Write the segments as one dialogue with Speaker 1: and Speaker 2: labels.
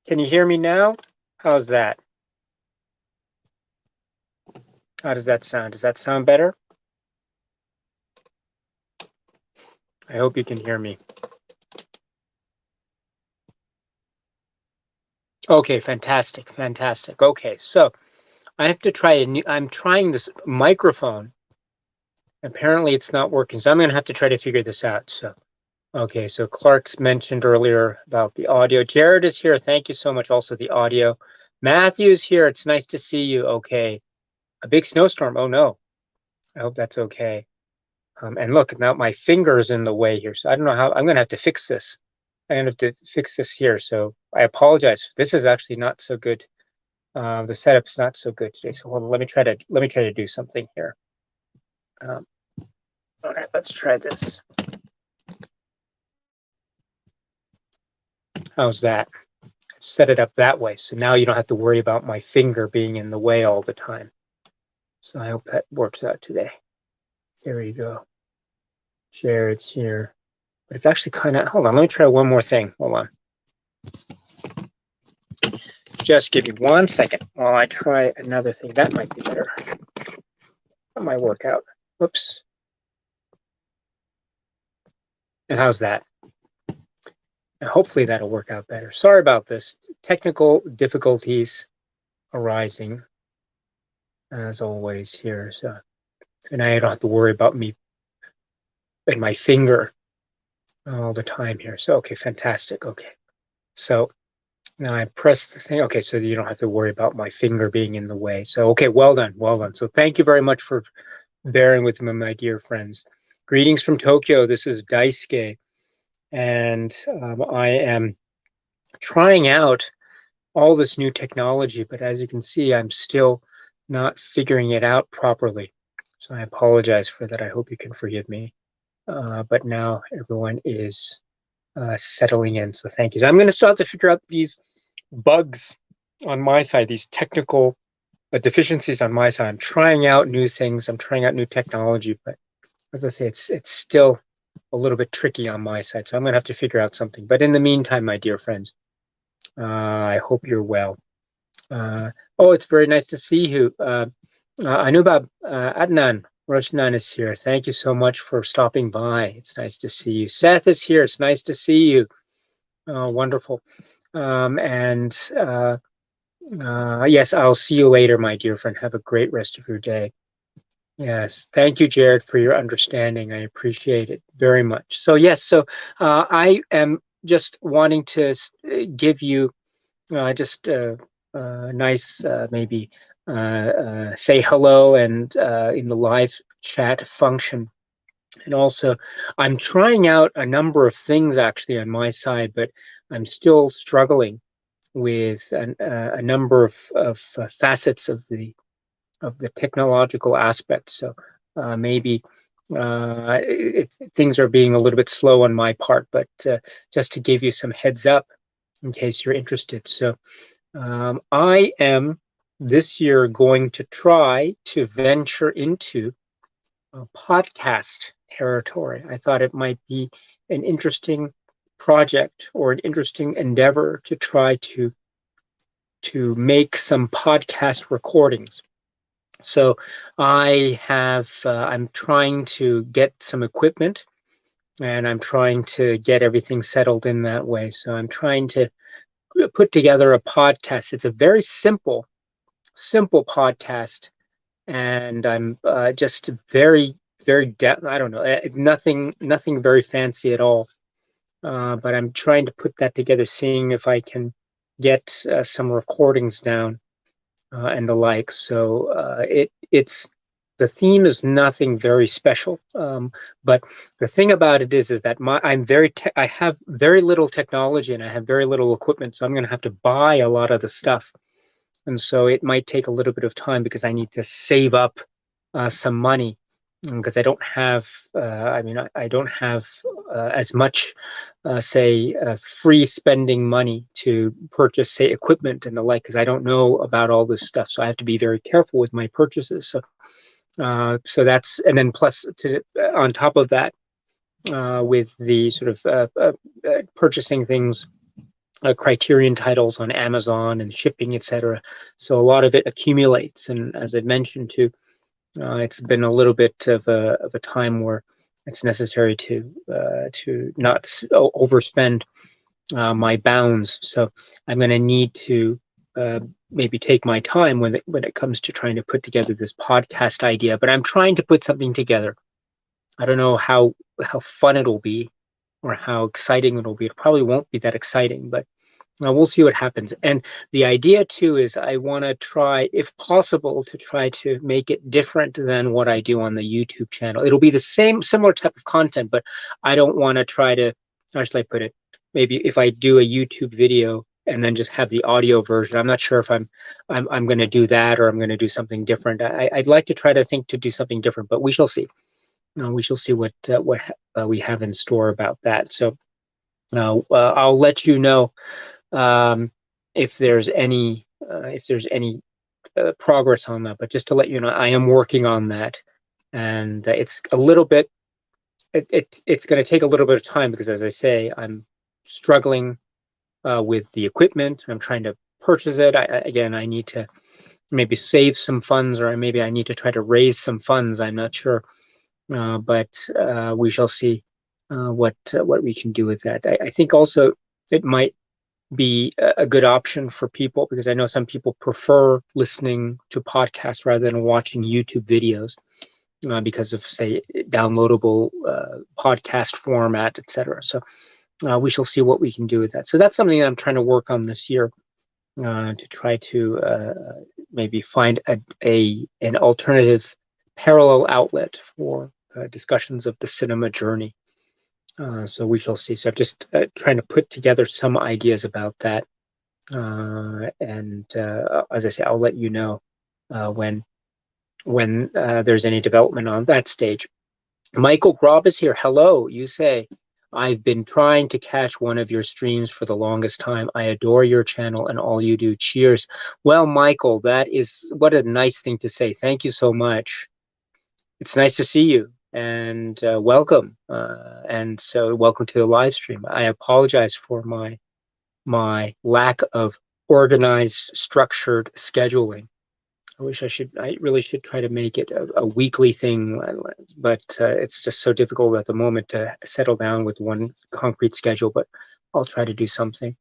Speaker 1: Can you hear me now? How's that? How does that sound? Does that sound better? I hope you can hear me. Okay, fantastic, fantastic. Okay, so I have to try a new, I'm trying this microphone. Apparently it's not working, so I'm gonna have to try to figure this out. So, okay, so Clark's mentioned earlier about the audio. Jared is here, thank you so much, also the audio. Matthew's here, it's nice to see you. Okay, a big snowstorm, oh no, I hope that's okay. And look, now my finger is in the way here, so I don't know how, I'm gonna have to fix this. I'm gonna have to fix this here, so I apologize. This is actually not so good. The setup's not so good today, so hold on, let me try to do something here. All right, let's try this. How's that? Set it up that way, so now you don't have to worry about my finger being in the way all the time. So I hope that works out today. There you go. Share, it's here. But it's actually kind of, hold on, let me try one more thing. Hold on. Just give me 1 second while I try another thing. That might be better. That might work out. Whoops. And how's that? And hopefully that'll work out better. Sorry about this. Technical difficulties arising as always here. So, and I don't have to worry about me and my finger all the time here. So, okay, fantastic. Okay. So now I press the thing. Okay, so you don't have to worry about my finger being in the way. So, okay, well done, well done. So thank you very much for bearing with me, my dear friends. Greetings from Tokyo. This is Daisuke, and I am trying out all this new technology, but as you can see, I'm still not figuring it out properly. So I apologize for that. I hope you can forgive me. But now everyone is settling in, so thank you. So I'm going to start to figure out these bugs on my side, these technical deficiencies on my side. I'm trying out new things. I'm trying out new technology, but as I say, it's still a little bit tricky on my side. So I'm going to have to figure out something. But in the meantime, my dear friends, I hope you're well. Oh, it's very nice to see you. Anubab, Adnan Rajnan is here. Thank you so much for stopping by. It's nice to see you. Seth is here. It's nice to see you. Wonderful. Yes, I'll see you later, my dear friend. Have a great rest of your day. Yes, thank you, Jared, for your understanding. I appreciate it very much. So yes, so I am just wanting to give you just a nice maybe say hello and in the live chat function. And also, I'm trying out a number of things actually on my side, but I'm still struggling with a number of facets of the technological aspect. So maybe things are being a little bit slow on my part, but just to give you some heads up in case you're interested. So I am this year going to try to venture into podcast territory. I thought it might be an interesting project or an interesting endeavor to try to make some podcast recordings. So I have, I'm trying to get some equipment and I'm trying to get everything settled in that way. So I'm trying to put together a podcast. It's a very simple podcast. And I'm just very, very, I don't know, nothing very fancy at all. But I'm trying to put that together, seeing if I can get some recordings down. And the like. So it's the theme is nothing very special, but the thing about it is that I have very little technology and I have very little equipment, so I'm going to have to buy a lot of the stuff, and so it might take a little bit of time because I need to save up some money because I don't have, I don't have as much, say, free spending money to purchase, say, equipment and the like, because I don't know about all this stuff. So I have to be very careful with my purchases. So, so that's, and then plus on top of that, with the sort of purchasing things Criterion titles on Amazon and shipping, etc. So a lot of it accumulates, and as I mentioned too, it's been a little bit of a time where it's necessary to not overspend my bounds. So I'm going to need to maybe take my time when it comes to trying to put together this podcast idea. But I'm trying to put something together. I don't know how fun it'll be or how exciting it'll be. It probably won't be that exciting, but we'll see what happens. And the idea too is I want to try, if possible, to try to make it different than what I do on the YouTube channel. It'll be the similar type of content, but I don't want to try to, how should I put it? Maybe if I do a YouTube video and then just have the audio version, I'm not sure if I'm going to do that or I'm going to do something different. I'd like to try to think to do something different, but we shall see. We shall see what we have in store about that. So I'll let you know if there's any progress on that. But just to let you know, I am working on that, and it's a little bit. It's going to take a little bit of time because, as I say, I'm struggling with the equipment. I'm trying to purchase it. I need to maybe save some funds, or maybe I need to try to raise some funds. I'm not sure, but we shall see what we can do with that. I think also it might be a good option for people because I know some people prefer listening to podcasts rather than watching YouTube videos because of, say, downloadable podcast format, etc. So we shall see what we can do with that. So that's something that I'm trying to work on this year to try to maybe find an alternative parallel outlet for discussions of the cinema journey. So we shall see. So I'm just trying to put together some ideas about that. And as I say, I'll let you know when there's any development on that stage. Michael Grob is here. Hello. You say, I've been trying to catch one of your streams for the longest time. I adore your channel and all you do. Cheers. Well, Michael, that is what a nice thing to say. Thank you so much. It's nice to see you. And welcome, and so welcome to the live stream. I apologize for my lack of organized, structured scheduling. I really should try to make it a weekly thing, but it's just so difficult at the moment to settle down with one concrete schedule, but I'll try to do something.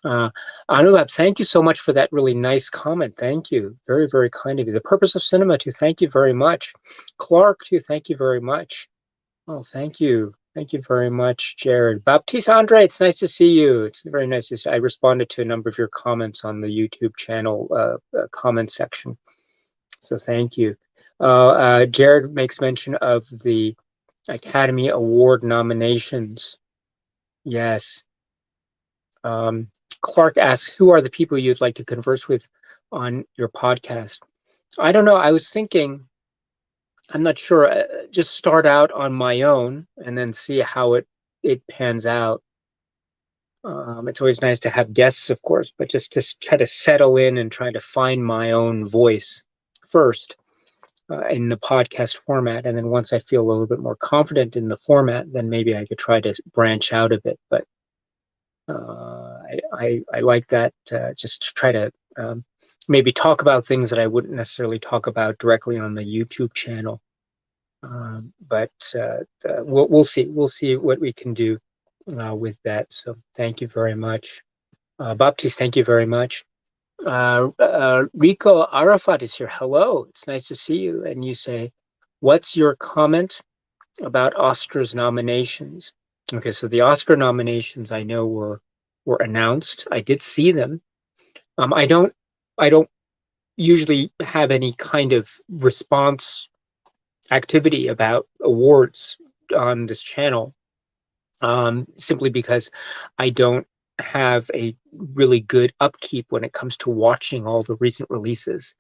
Speaker 1: Anubhav, thank you so much for that really nice comment. Thank you. Very, very kind of you. The Purpose of Cinema, too. Thank you very much. Clark, too. Thank you very much. Oh, thank you. Thank you very much, Jared. Baptiste Andre, it's nice to see you. It's very nice to see you. I responded to a number of your comments on the YouTube channel comment section. So thank you. Jared makes mention of the Academy Award nominations. Yes. Clark asks, who are the people you'd like to converse with on your podcast? I don't know. I was thinking, I'm not sure, just start out on my own and then see how it pans out. It's always nice to have guests, of course, but just to try to settle in and try to find my own voice first in the podcast format. And then once I feel a little bit more confident in the format, then maybe I could try to branch out a bit. But I like that, just to try to maybe talk about things that I wouldn't necessarily talk about directly on the YouTube channel. But we'll see. We'll see what we can do with that. So thank you very much. Baptiste, thank you very much. Rico Arafat is here. Hello, it's nice to see you. And you say, what's your comment about Oscar's nominations? Okay, so the Oscar nominations I know were announced. I did see them. I don't usually have any kind of response activity about awards on this channel, simply because I don't have a really good upkeep when it comes to watching all the recent releases.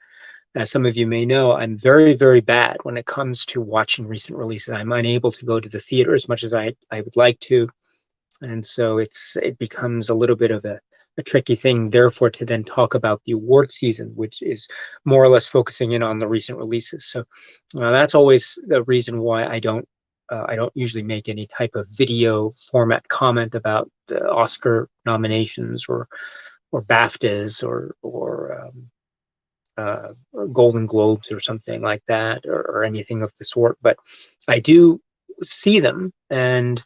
Speaker 1: As some of you may know, I'm very, very bad when it comes to watching recent releases. I'm unable to go to the theater as much as I would like to. And so it becomes a little bit of a tricky thing, therefore, to then talk about the award season, which is more or less focusing in on the recent releases. So that's always the reason why I don't I don't usually make any type of video format comment about Oscar nominations or BAFTAs or Golden Globes or something like that, or anything of the sort. But I do see them, and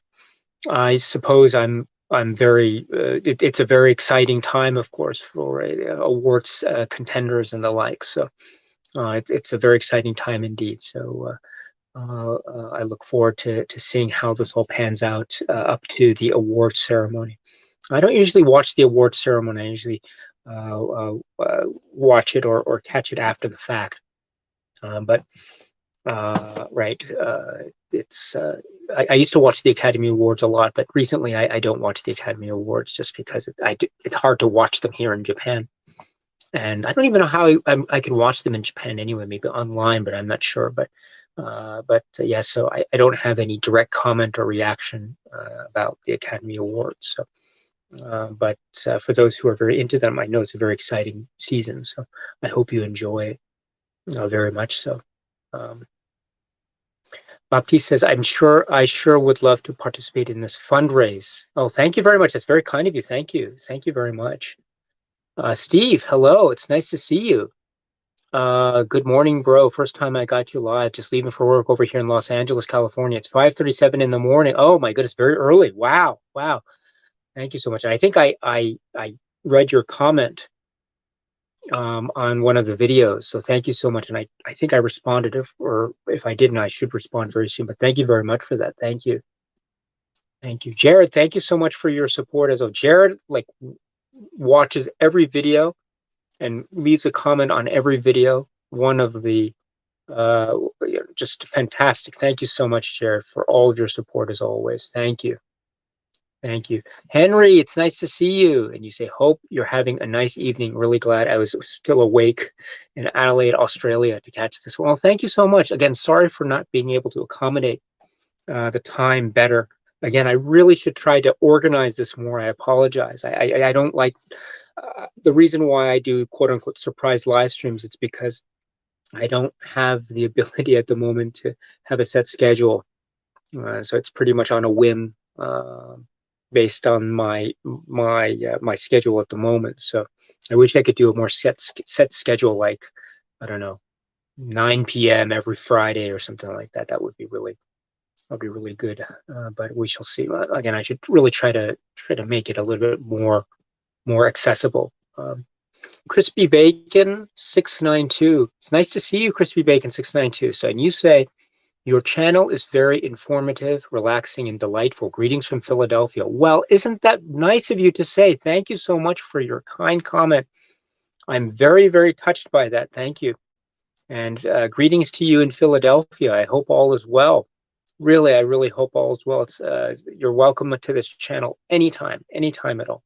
Speaker 1: I suppose I'm very. It's a very exciting time, of course, for awards contenders and the like. So it's a very exciting time indeed. So I look forward to seeing how this all pans out up to the award ceremony. I don't usually watch the award ceremony. I usually watch it or catch it after the fact. But right, it's. I used to watch the Academy Awards a lot, but recently I don't watch the Academy Awards just because it's hard to watch them here in Japan. And I don't even know how I can watch them in Japan anyway, maybe online, but I'm not sure. But yeah, so I don't have any direct comment or reaction about the Academy Awards. So, but for those who are very into them, I know it's a very exciting season. So I hope you enjoy it very much so. Baptiste says, I sure would love to participate in this fundraise. Oh, thank you very much. That's very kind of you. Thank you. Thank you very much. Steve, hello. It's nice to see you. Good morning, bro. First time I got you live. Just leaving for work over here in Los Angeles, California. It's 5:37 in the morning. Oh my goodness, very early. Wow. Wow. Thank you so much. I think I read your comment on one of the videos. So thank you so much. And I think I responded, if I didn't, I should respond very soon. But thank you very much for that. Thank you. Thank you. Jared, thank you so much for your support as well. Jared watches every video and leaves a comment on every video. One of the just fantastic. Thank you so much, Jared, for all of your support as always. Thank you. Thank you. Henry, it's nice to see you. And you say, hope you're having a nice evening. Really glad I was still awake in Adelaide, Australia to catch this. Well, thank you so much. Again, sorry for not being able to accommodate the time better. Again, I really should try to organize this more. I apologize. I don't like the reason why I do quote unquote surprise live streams. It's because I don't have the ability at the moment to have a set schedule. So it's pretty much on a whim. Based on my schedule at the moment. So I wish I could do a more set schedule, like, I don't know, 9 p.m. every Friday or something like that. That would be really good. But we shall see. Again, I should really try to make it a little bit more accessible. Crispy Bacon 692. It's nice to see you, Crispy Bacon 692. So, and you say, your channel is very informative, relaxing, and delightful. Greetings from Philadelphia. Well, isn't that nice of you to say? Thank you so much for your kind comment. I'm very, very touched by that. Thank you. And greetings to you in Philadelphia. I hope all is well. Really, I really hope all is well. It's you're welcome to this channel anytime at all.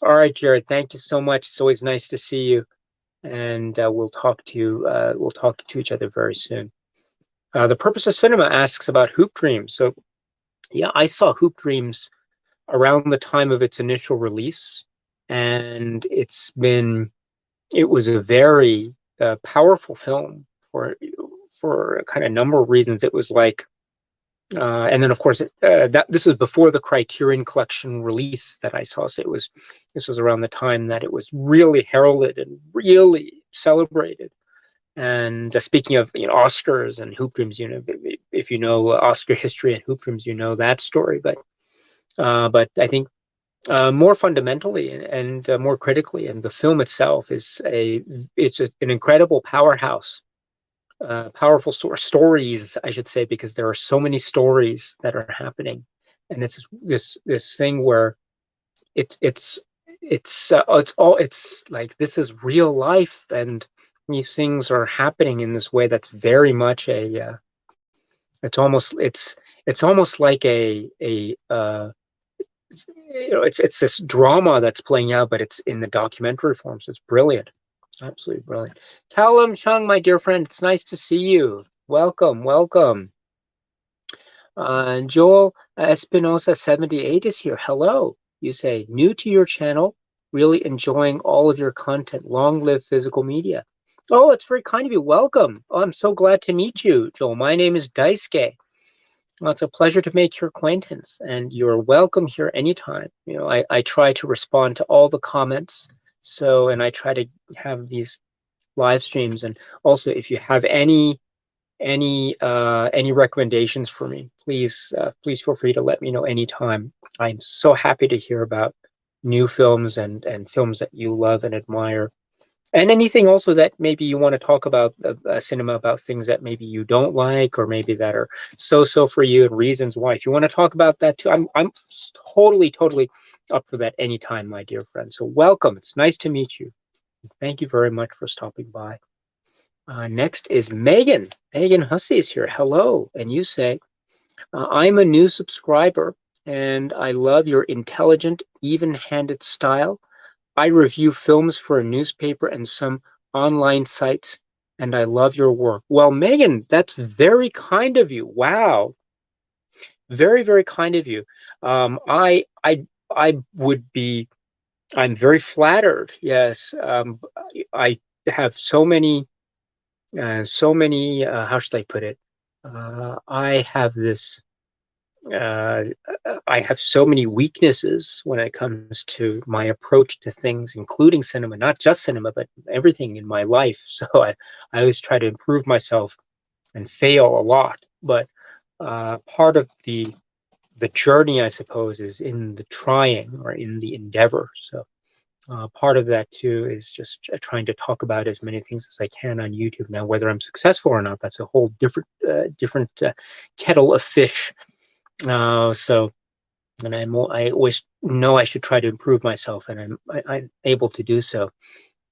Speaker 1: All right, Jared, thank you so much. It's always nice to see you. And we'll talk to you. We'll talk to each other very soon. The Purpose of Cinema asks about Hoop Dreams. So, yeah, I saw Hoop Dreams around the time of its initial release, and it was a very powerful film for a kind of number of reasons. It was like, and then of course this was before the Criterion Collection release that I saw. So this was around the time that it was really heralded and really celebrated. And speaking of Oscars and Hoop Dreams, if you know Oscar history and Hoop Dreams, you know that story. But I think more fundamentally and more critically, and the film itself is an incredible powerhouse, powerful stories, I should say, because there are so many stories that are happening, and it's this thing where it's like this is real life, and these things are happening in this way that's very much it's almost like it's this drama that's playing out, but it's in the documentary form. So it's brilliant, absolutely brilliant. Callum Chung, my dear friend, it's nice to see you. Welcome. Joel Espinosa 78 is here. Hello. You say, new to your channel, really enjoying all of your content. Long live physical media. Oh, it's very kind of you. Welcome. Oh, I'm so glad to meet you, Joel. My name is Daisuke. Well, it's a pleasure to make your acquaintance, and you're welcome here anytime. I try to respond to all the comments, and I try to have these live streams. And also, if you have any recommendations for me, please feel free to let me know anytime. I'm so happy to hear about new films and films that you love and admire. And anything also that maybe you want to talk about cinema, about things that maybe you don't like, or maybe that are so for you and reasons why. If you want to talk about that too, I'm totally up for that anytime, my dear friend. So welcome. It's nice to meet you. Thank you very much for stopping by. Next is Megan. Megan Hussey is here. Hello. And you say, I'm a new subscriber and I love your intelligent, even-handed style. I review films for a newspaper and some online sites, and I love your work. Well, Megan, that's very kind of you. Wow. Very kind of you. I would be, I'm very flattered. Yes. I have so many, how should I put it? I have this, uh, I have so many weaknesses when it comes to my approach to things, including cinema, not just cinema, but everything in my life. So I always try to improve myself and fail a lot. But part of the journey, I suppose, is in the trying or in the endeavor. So part of that too is just trying to talk about as many things as I can on YouTube. Now, whether I'm successful or not, that's a whole different kettle of fish. So, and I always know I should try to improve myself, and I'm able to do so.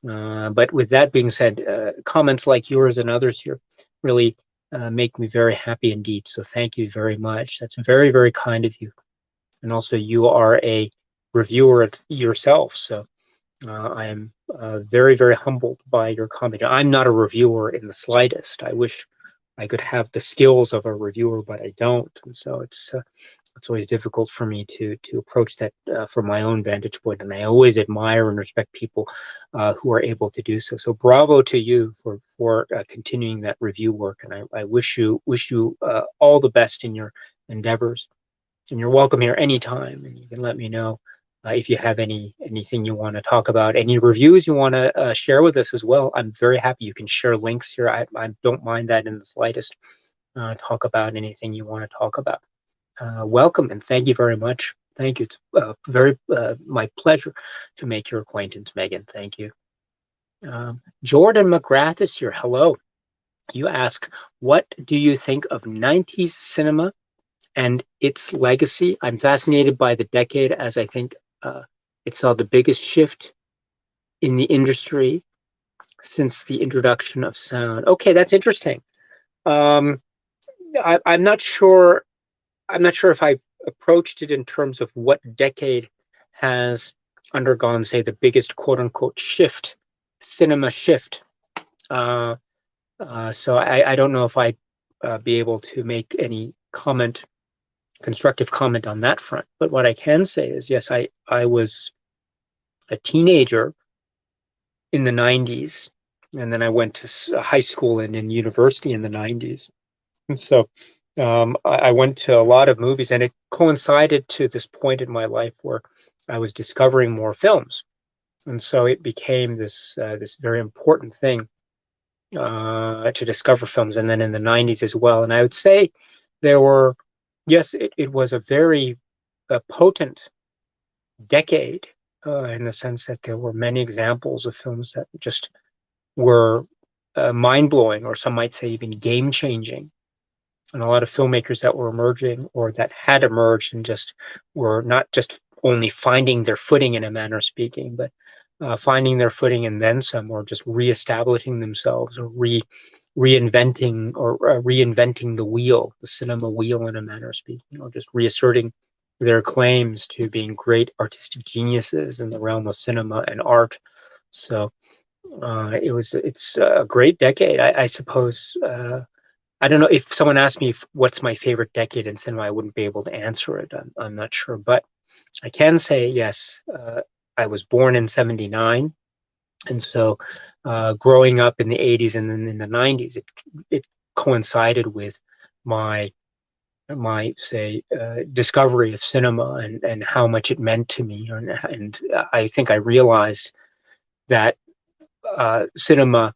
Speaker 1: But with that being said, comments like yours and others here really make me very happy indeed. So thank you very much. That's very kind of you. And also, you are a reviewer yourself, so I am very humbled by your comment. I'm not a reviewer in the slightest. I wish I could have the skills of a reviewer, but I don't. And so it's always difficult for me to approach that from my own vantage point. And I always admire and respect people who are able to do so. So bravo to you for continuing that review work. And I wish you all the best in your endeavors. And you're welcome here anytime. And you can let me know if you have anything you want to talk about, any reviews you want to share with us as well. I'm very happy. You can share links here. I don't mind that in the slightest. Talk about anything you want to talk about. Welcome and thank you very much. Thank you. It's very my pleasure to make your acquaintance, Megan. Thank you. Jordan McGrath is here. Hello. You ask, what do you think of 90s cinema and its legacy? I'm fascinated by the decade as I think it saw the biggest shift in the industry since the introduction of sound. Okay, that's interesting. I'm not sure. I'm not sure if I approached it in terms of what decade has undergone, say, the biggest quote unquote shift, cinema shift. So I don't know if I'd be able to make any constructive comment on that front. But what I can say is, yes, I was a teenager in the 90s, and then I went to high school and in university in the 90s. And so I went to a lot of movies, and it coincided to this point in my life where I was discovering more films. And so it became this very important thing to discover films, and then in the 90s as well. And I would say there were, yes, it was a very potent decade in the sense that there were many examples of films that just were mind-blowing, or some might say even game-changing. And a lot of filmmakers that were emerging or that had emerged and just were not just only finding their footing in a manner of speaking, but finding their footing and then some, or just reestablishing themselves, or reinventing the wheel, the cinema wheel in a manner of speaking, or just reasserting their claims to being great artistic geniuses in the realm of cinema and art. So it's a great decade, I suppose. I don't know if someone asked me what's my favorite decade in cinema, I wouldn't be able to answer it. I'm not sure, but I can say yes. I was born in '79, and so growing up in the '80s and then in the '90s, it coincided with my my say discovery of cinema and how much it meant to me, and I think I realized that cinema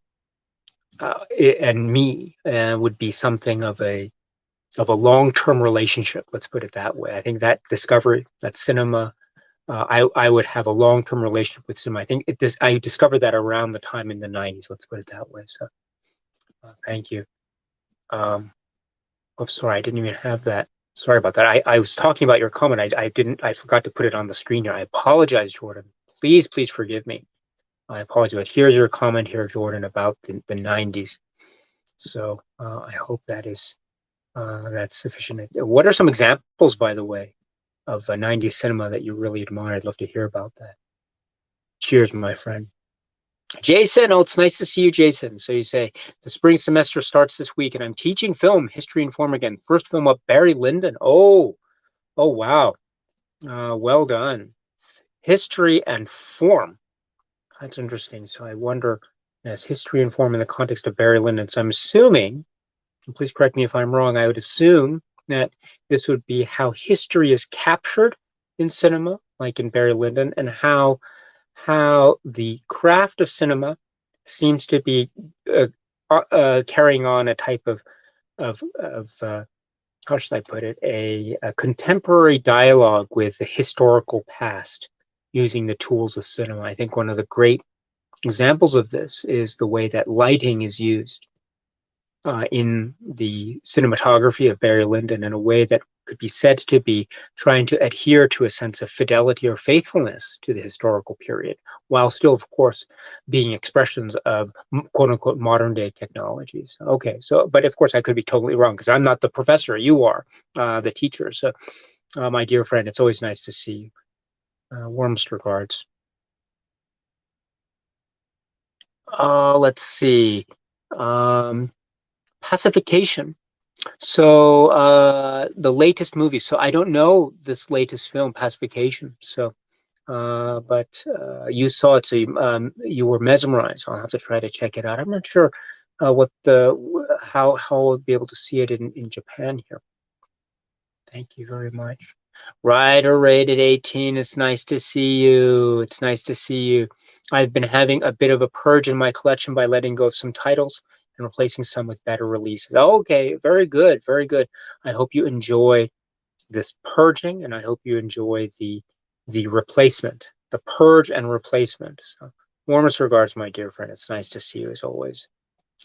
Speaker 1: and me would be something of a long-term relationship. Let's put it that way. I think that discovery, that cinema, I would have a long-term relationship with cinema. I think I discovered that around the time in the 90s. Let's put it that way. So thank you. Oh, sorry, I didn't even have that. Sorry about that. I was talking about your comment. I forgot to put it on the screen here. I apologize, Jordan. Please forgive me. I apologize. But here's your comment here, Jordan, about the 90s. So I hope that's sufficient. What are some examples, by the way, of 90s cinema that you really admire? I'd love to hear about that. Cheers, my friend. Jason, oh, it's nice to see you, Jason. So you say, the spring semester starts this week, and I'm teaching film, history and form again. First film up, Barry Lyndon. Oh, wow. Well done. History and form. That's interesting. So I wonder, as history and form in the context of Barry Lyndon. So I'm assuming, and please correct me if I'm wrong, I would assume that this would be how history is captured in cinema, like in Barry Lyndon, and how the craft of cinema seems to be carrying on a type of how should I put it, a contemporary dialogue with the historical past using the tools of cinema. I think one of the great examples of this is the way that lighting is used in the cinematography of Barry Lyndon in a way that could be said to be trying to adhere to a sense of fidelity or faithfulness to the historical period, while still, of course, being expressions of quote unquote modern day technologies. Okay, so, but of course, I could be totally wrong because I'm not the professor, you are the teacher. So, my dear friend, it's always nice to see you. Warmest regards. Let's see. Pacification. So the latest movie. So I don't know this latest film, Pacification. So, but you saw it, so you were mesmerized. I'll have to try to check it out. I'm not sure how I'll be able to see it in Japan here. Thank you very much. Rider rated 18. It's nice to see you. It's nice to see you. I've been having a bit of a purge in my collection by letting go of some titles and replacing some with better releases. Okay, very good, very good. I hope you enjoy this purging, and I hope you enjoy the replacement, the purge and replacement. So, warmest regards, my dear friend. It's nice to see you as always.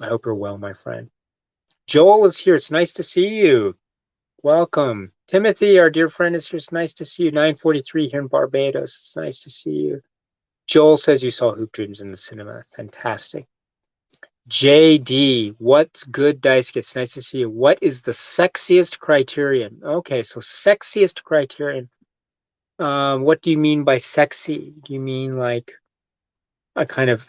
Speaker 1: I hope you're well, my friend. Joel is here. It's nice to see you. Welcome. Timothy, our dear friend, is just nice to see you. 9:43 here in Barbados. It's nice to see you. Joel says you saw Hoop Dreams in the cinema. Fantastic. JD, what's good, Daisuke? It's nice to see you. What is the sexiest criterion? Okay, so sexiest criterion. What do you mean by sexy? Do you mean like a kind of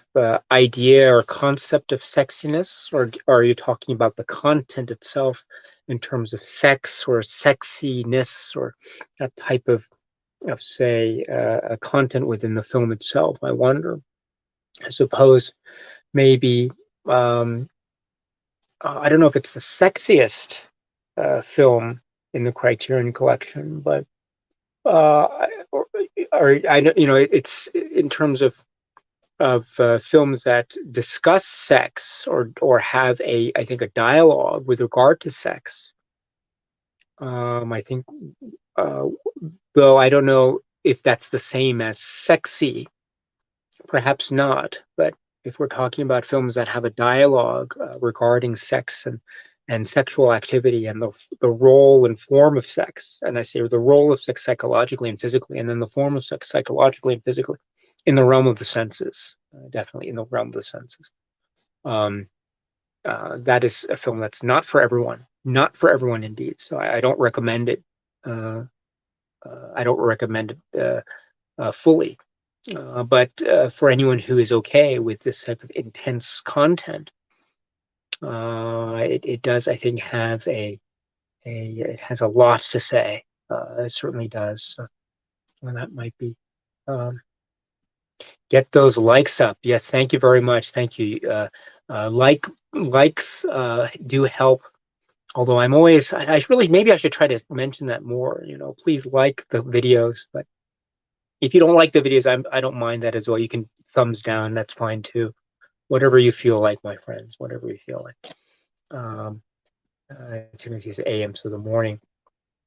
Speaker 1: idea or concept of sexiness, or are you talking about the content itself in terms of sex or sexiness, or that type of say a content within the film itself? I wonder. I suppose maybe I don't know if it's the sexiest film in the Criterion collection, but or I know, you know, it's in terms of films that discuss sex or have I think a dialogue with regard to sex. I think though I don't know if that's the same as sexy, perhaps not, but if we're talking about films that have a dialogue regarding sex and sexual activity and the role and form of sex, and I say the role of sex psychologically and physically, and then the form of sex psychologically and physically in the realm of the senses, definitely in the realm of the senses. That is a film that's not for everyone, not for everyone indeed. So I don't recommend it. I don't recommend it fully. But for anyone who is okay with this type of intense content, it does, I think, have it has a lot to say. It certainly does. And that might be. Get those likes up. Yes, thank you very much. Thank you. Likes do help Although I'm always, I really, maybe I should try to mention that more. Please like the videos, but if you don't like the videos, I don't mind that as well. You can thumbs down, that's fine too. Whatever you feel like, my friends, whatever you feel like. Timothy says AM, so the morning.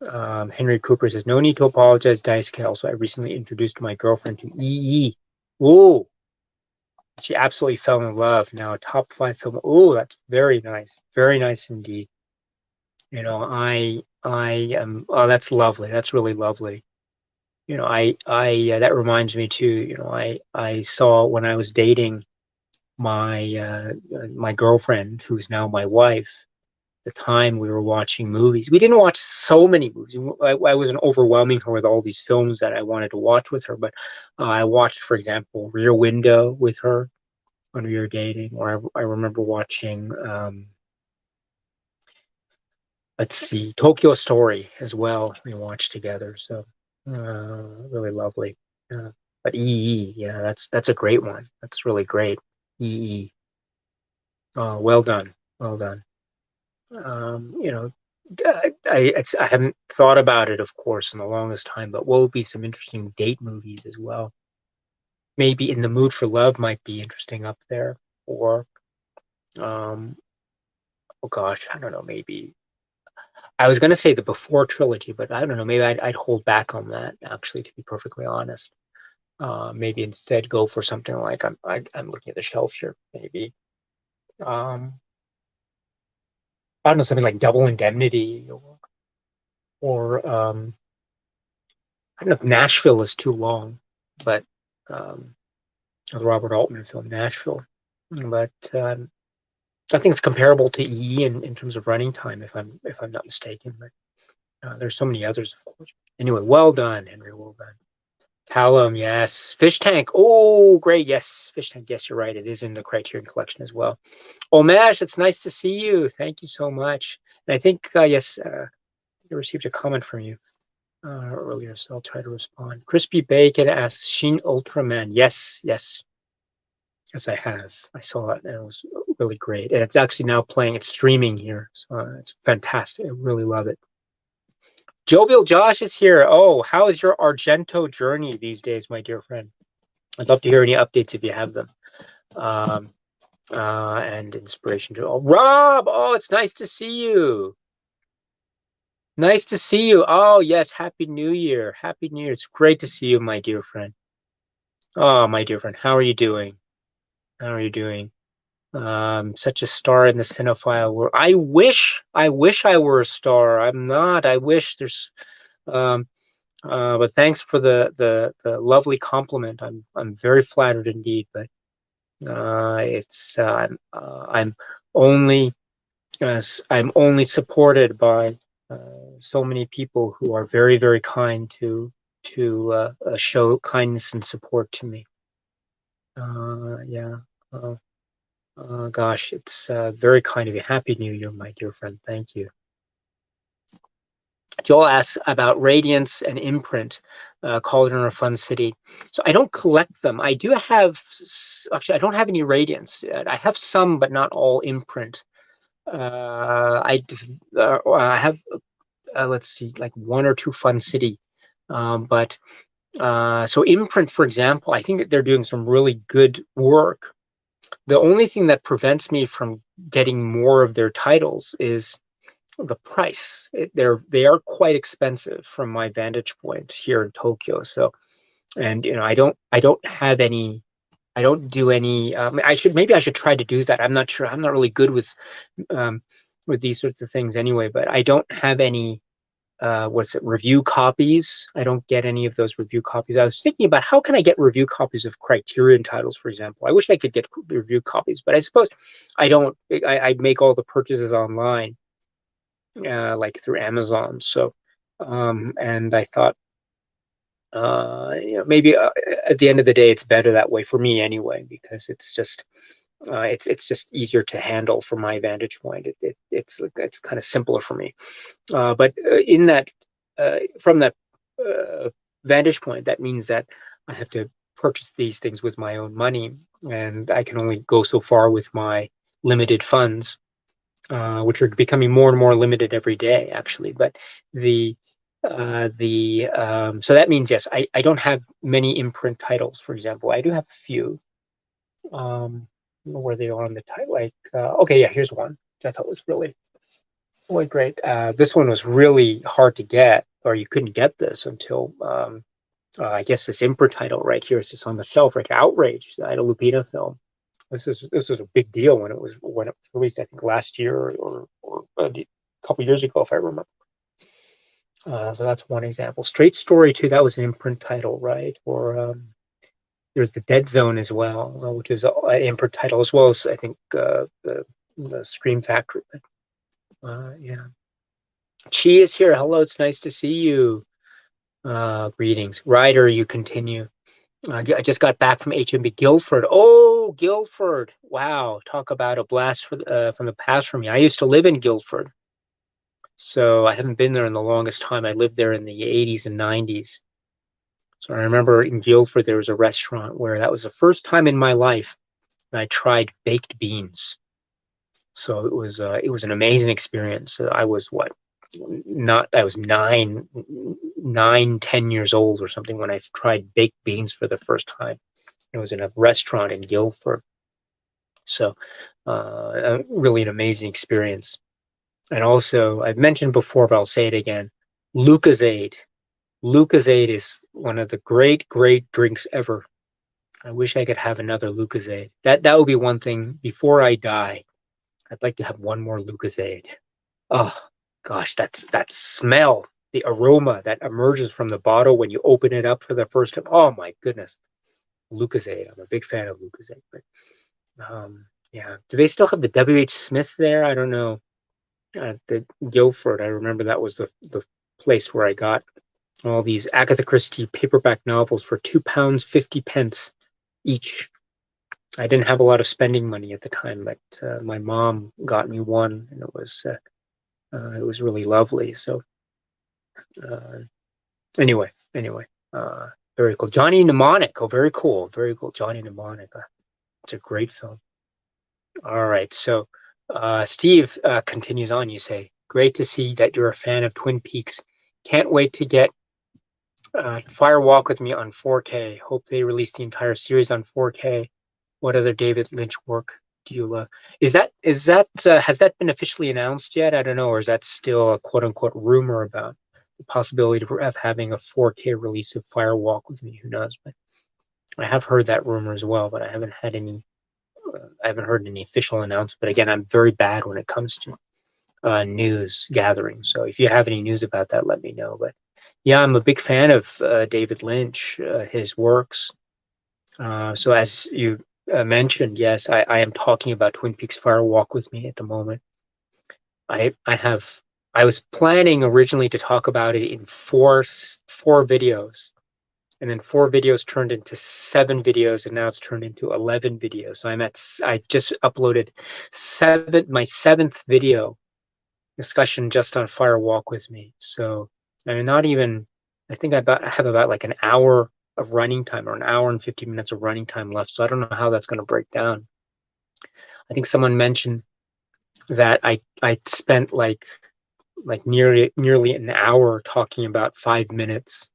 Speaker 1: Henry Cooper says, no need to apologize, Dice Cal. So I recently introduced my girlfriend to EE. Whoa. She absolutely fell in love. Now a top 5 film. Oh, that's very nice. Very nice indeed. I am, oh, that's lovely. That's really lovely. That reminds me too, I saw when I was dating my girlfriend, who's now my wife. The time we were watching movies. We didn't watch so many movies. I wasn't overwhelming her with all these films that I wanted to watch with her, but I watched, for example, Rear Window with her when we were dating, or I remember watching, let's see, Tokyo Story as well. We watched together, so really lovely. But EE, yeah, that's a great one. That's really great. EE, well done, well done. I haven't thought about it, of course, in the longest time, but what would be some interesting date movies as well? Maybe In the Mood for Love might be interesting up there, or oh gosh, I don't know, maybe I was going to say the Before trilogy, but I don't know, maybe I'd hold back on that, actually, to be perfectly honest. Maybe instead go for something like I'm looking at the shelf here, maybe I don't know, something like Double Indemnity, or I don't know if Nashville is too long, but the Robert Altman film Nashville. But I think it's comparable to EE in terms of running time, if I'm not mistaken. But there's so many others, of course. Anyway, well done, Henry. Well done. Callum, yes. Fish Tank. Oh, great. Yes, Fish Tank. Yes, you're right. It is in the Criterion collection as well. Omesh, it's nice to see you. Thank you so much. And I think yes, I received a comment from you earlier, so I'll try to respond. Crispy Bacon asks, Shin Ultraman. Yes, yes. Yes, I have. I saw it, and it was really great. And it's actually now playing, it's streaming here. So it's fantastic. I really love it. Jovial Josh is here. Oh, how is your Argento journey these days, my dear friend? I'd love to hear any updates if you have them. And inspiration to Rob. Oh, it's nice to see you. Nice to see you. Oh, yes. Happy New Year. Happy New Year. It's great to see you, my dear friend. Oh, my dear friend. How are you doing? How are you doing? Such a star in the cinephile world. I wish I were a star. I'm not. I wish there's but thanks for the lovely compliment. I'm very flattered indeed, but it's I'm only I'm only supported by so many people who are very, very kind to show kindness and support to me. Yeah. Gosh, it's very kind of you. Happy New Year, my dear friend. Thank you. Joel asks about Radiance and Imprint, Cauldron or Fun City. So I don't collect them. I do have, actually, I don't have any Radiance. I have some, but not all Imprint. I have, let's see, like 1 or 2 Fun City. But so Imprint, for example, I think that they're doing some really good work. The only thing that prevents me from getting more of their titles is the price. They are quite expensive from my vantage point here in Tokyo. So, and I don't have any. I don't do any. I should try to do that. I'm not sure. I'm not really good with these sorts of things anyway. But I don't have any. What's it? Review copies. I don't get any of those review copies. I was thinking about how can I get review copies of Criterion titles, for example. I wish I could get review copies, but I suppose I don't. I make all the purchases online. Like through Amazon. So, and I thought, maybe at the end of the day, it's better that way for me anyway, because it's just it's just easier to handle from my vantage point. It's kind of simpler for me. But in that from that vantage point, that means that I have to purchase these things with my own money, and I can only go so far with my limited funds. which are becoming more and more limited every day, actually. But so that means, yes, I don't have many imprint titles, for example. I do have a few. I don't know where they are on the title. Like, okay, yeah, here's one which I thought was really great. This one was really hard to get, or you couldn't get this until I guess this imprint title right here is just on the shelf, right? Outrage, the Ida Lupino film. This was a big deal when it was released, I think last year or a couple years ago, if I remember. So that's one example. Straight Story too. That was an imprint title, right? Or there's the Dead Zone as well, which is an imprint title, as well as I think the Scream Factory. Yeah. Chi is here. Hello, it's nice to see you. Greetings. Ryder, you continue. I just got back from HMB Guildford. Oh, Guildford. Wow. Talk about a blast from the past for me. I used to live in Guildford. So I haven't been there in the longest time. I lived there in the 80s and 90s. So I remember in Guildford, there was a restaurant where that was the first time in my life that I tried baked beans. So it was an amazing experience. I was I was 10 years old or something when I tried baked beans for the first time. It was in a restaurant in Guildford. So really an amazing experience. And also, I've mentioned before, but I'll say it again, Lucozade. Lucozade is one of the great drinks ever. I wish I could have another Lucozade. That would be one thing. Before I die, I'd like to have one more Lucozade. Oh gosh, that smell, the aroma that emerges from the bottle when you open it up for the first time. Oh my goodness, Lucozade. I'm a big fan of Lucozade. But yeah, do they still have the W.H. Smith there? I don't know. The Guildford, I remember that was the place where I got all these Agatha Christie paperback novels for £2.50 each. I didn't have a lot of spending money at the time, but my mom got me one, and it was really lovely. So anyway, very cool. Johnny Mnemonic. Oh, very cool, very cool. Johnny Mnemonic. It's a great film. All right, so Steve continues on. You say, great to see that you're a fan of Twin Peaks. Can't wait to get Fire Walk with Me on 4K. Hope they release the entire series on 4K. What other David Lynch work do you love? Has that been officially announced yet? I don't know, or is that still a quote unquote rumor about the possibility of having a 4K release of Fire Walk with Me? Who knows? But I have heard that rumor as well, but I haven't heard any official announcement. But again, I'm very bad when it comes to news gathering. So if you have any news about that, let me know. But yeah, I'm a big fan of David Lynch, his works. So as you mentioned, yes, I am talking about Twin Peaks Fire Walk with Me at the moment. I was planning originally to talk about it in four videos, and then 4 videos turned into 7 videos, and now it's turned into 11 videos. So I've just uploaded my 7th video discussion just on Fire Walk with Me. So I mean, not even, I think I have about like an hour of running time, or an hour and 50 minutes of running time left. So I don't know how that's going to break down. I think someone mentioned that I spent like nearly an hour talking about 5 minutes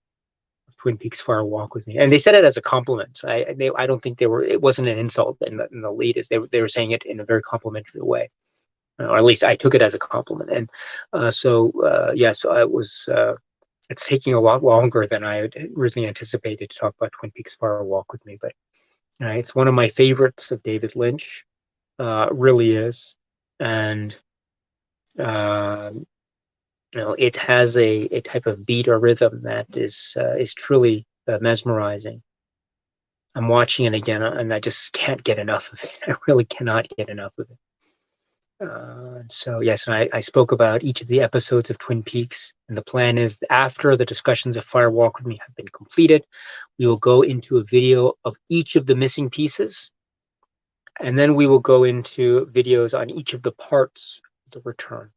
Speaker 1: of Twin Peaks Fire Walk with Me, and they said it as a compliment. So I don't think it wasn't an insult in the lead, is they were saying it in a very complimentary way, or at least I took it as a compliment. And so it was. It's taking a lot longer than I had originally anticipated to talk about Twin Peaks Fire Walk with Me, but it's one of my favorites of David Lynch. Really is, and it has a type of beat or rhythm that is truly mesmerizing. I'm watching it again, and I just can't get enough of it. I really cannot get enough of it. So yes, and I spoke about each of the episodes of Twin Peaks, and the plan is, after the discussions of Fire Walk with Me have been completed, we will go into a video of each of the missing pieces, and then we will go into videos on each of the parts of the return.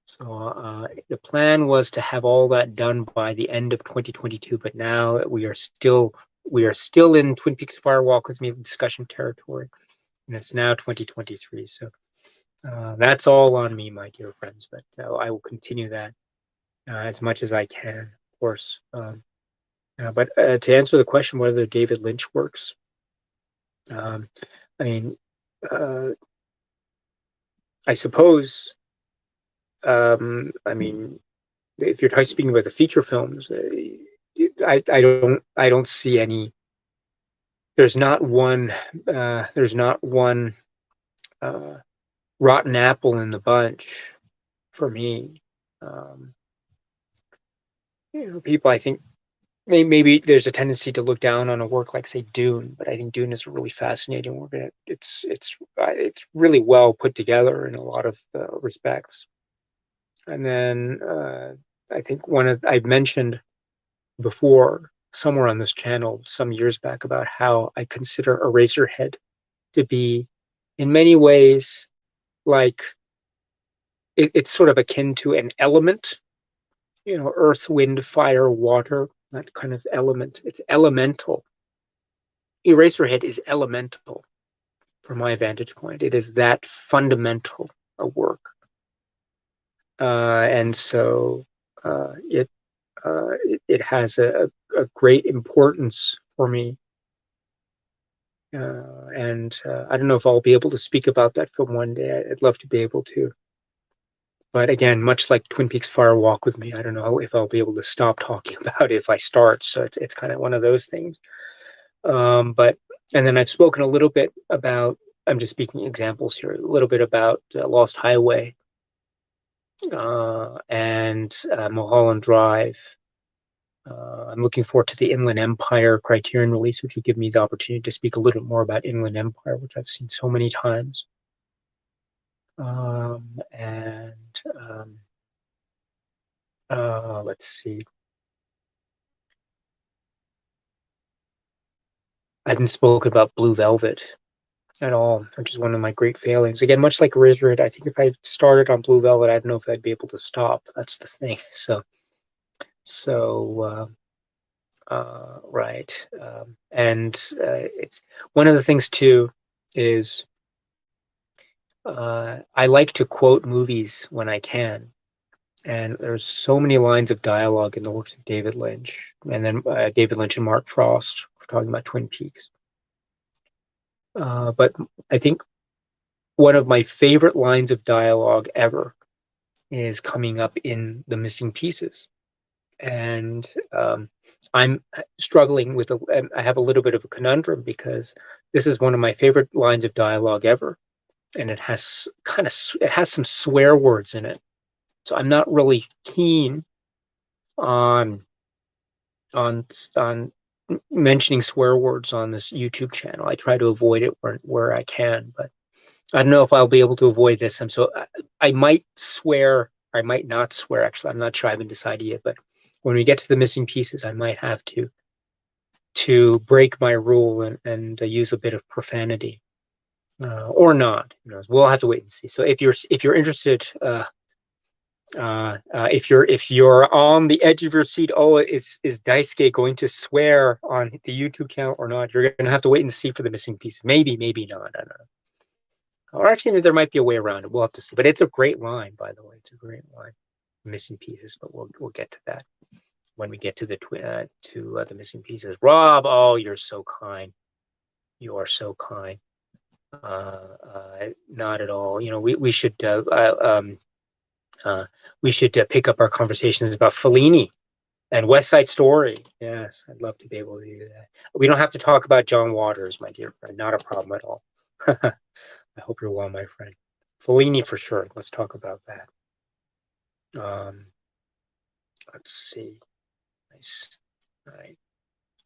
Speaker 1: So the plan was to have all that done by the end of 2022, but now we are still in Twin Peaks Fire Walk with Me discussion territory, and it's now 2023. So That's all on me, my dear friends, but I will continue that as much as I can, of course. But to answer the question whether David Lynch works, um, I mean, uh, I suppose, I mean, if you're speaking about the feature films, I don't see any. There's not one. There's not one uh, rotten apple in the bunch for me. Um, people, I think maybe there's a tendency to look down on a work like, say, Dune, but I think Dune is a really fascinating work. It's really well put together in a lot of respects. And then I think I've mentioned before somewhere on this channel some years back about how I consider Eraserhead to be, in many ways, like it's sort of akin to an element, earth, wind, fire, water, that kind of element. It's elemental. Eraserhead is elemental from my vantage point. It is that fundamental a work. And so it has a great importance for me. And I don't know if I'll be able to speak about that film one day. I'd love to be able to. But again, much like Twin Peaks Fire Walk with Me, I don't know if I'll be able to stop talking about it if I start. So it's kind of one of those things. But and then I've spoken a little bit about, I'm just speaking examples here, a little bit about Lost Highway and Mulholland Drive. I'm looking forward to the Inland Empire Criterion release, which would give me the opportunity to speak a little bit more about Inland Empire, which I've seen so many times. And let's see. I haven't spoken about Blue Velvet at all, which is one of my great failings. Again, much like Razorhead, I think if I started on Blue Velvet, I don't know if I'd be able to stop. That's the thing. So right. And it's one of the things too is I like to quote movies when I can. And there's so many lines of dialogue in the works of David Lynch, and then David Lynch and Mark Frost, we're talking about Twin Peaks. But I think one of my favorite lines of dialogue ever is coming up in The Missing Pieces. And I'm struggling with, I have a little bit of a conundrum because this is one of my favorite lines of dialogue ever. And it has some swear words in it. So I'm not really keen on on mentioning swear words on this YouTube channel. I try to avoid it where I can, but I don't know if I'll be able to avoid this. I might swear, or I might not swear. Actually, I'm not sure. I haven't decided yet. But when we get to The Missing Pieces, I might have to break my rule and use a bit of profanity, or not. We'll have to wait and see. So if you're interested, if you're on the edge of your seat, is Daisuke going to swear on the YouTube channel or not? You're going to have to wait and see for The Missing Pieces. Maybe not. I don't know. Or actually, there might be a way around it. We'll have to see. But it's a great line, by the way. It's a great line. Missing Pieces, but we'll get to that when we get to the The Missing Pieces. Rob, oh, you're so kind. You are so kind. Not at all. We should pick up our conversations about Fellini and West Side Story. Yes, I'd love to be able to do that. We don't have to talk about John Waters, my dear friend. Not a problem at all. I hope you're well, my friend. Fellini for sure. Let's talk about that. Let's see. Nice. All right.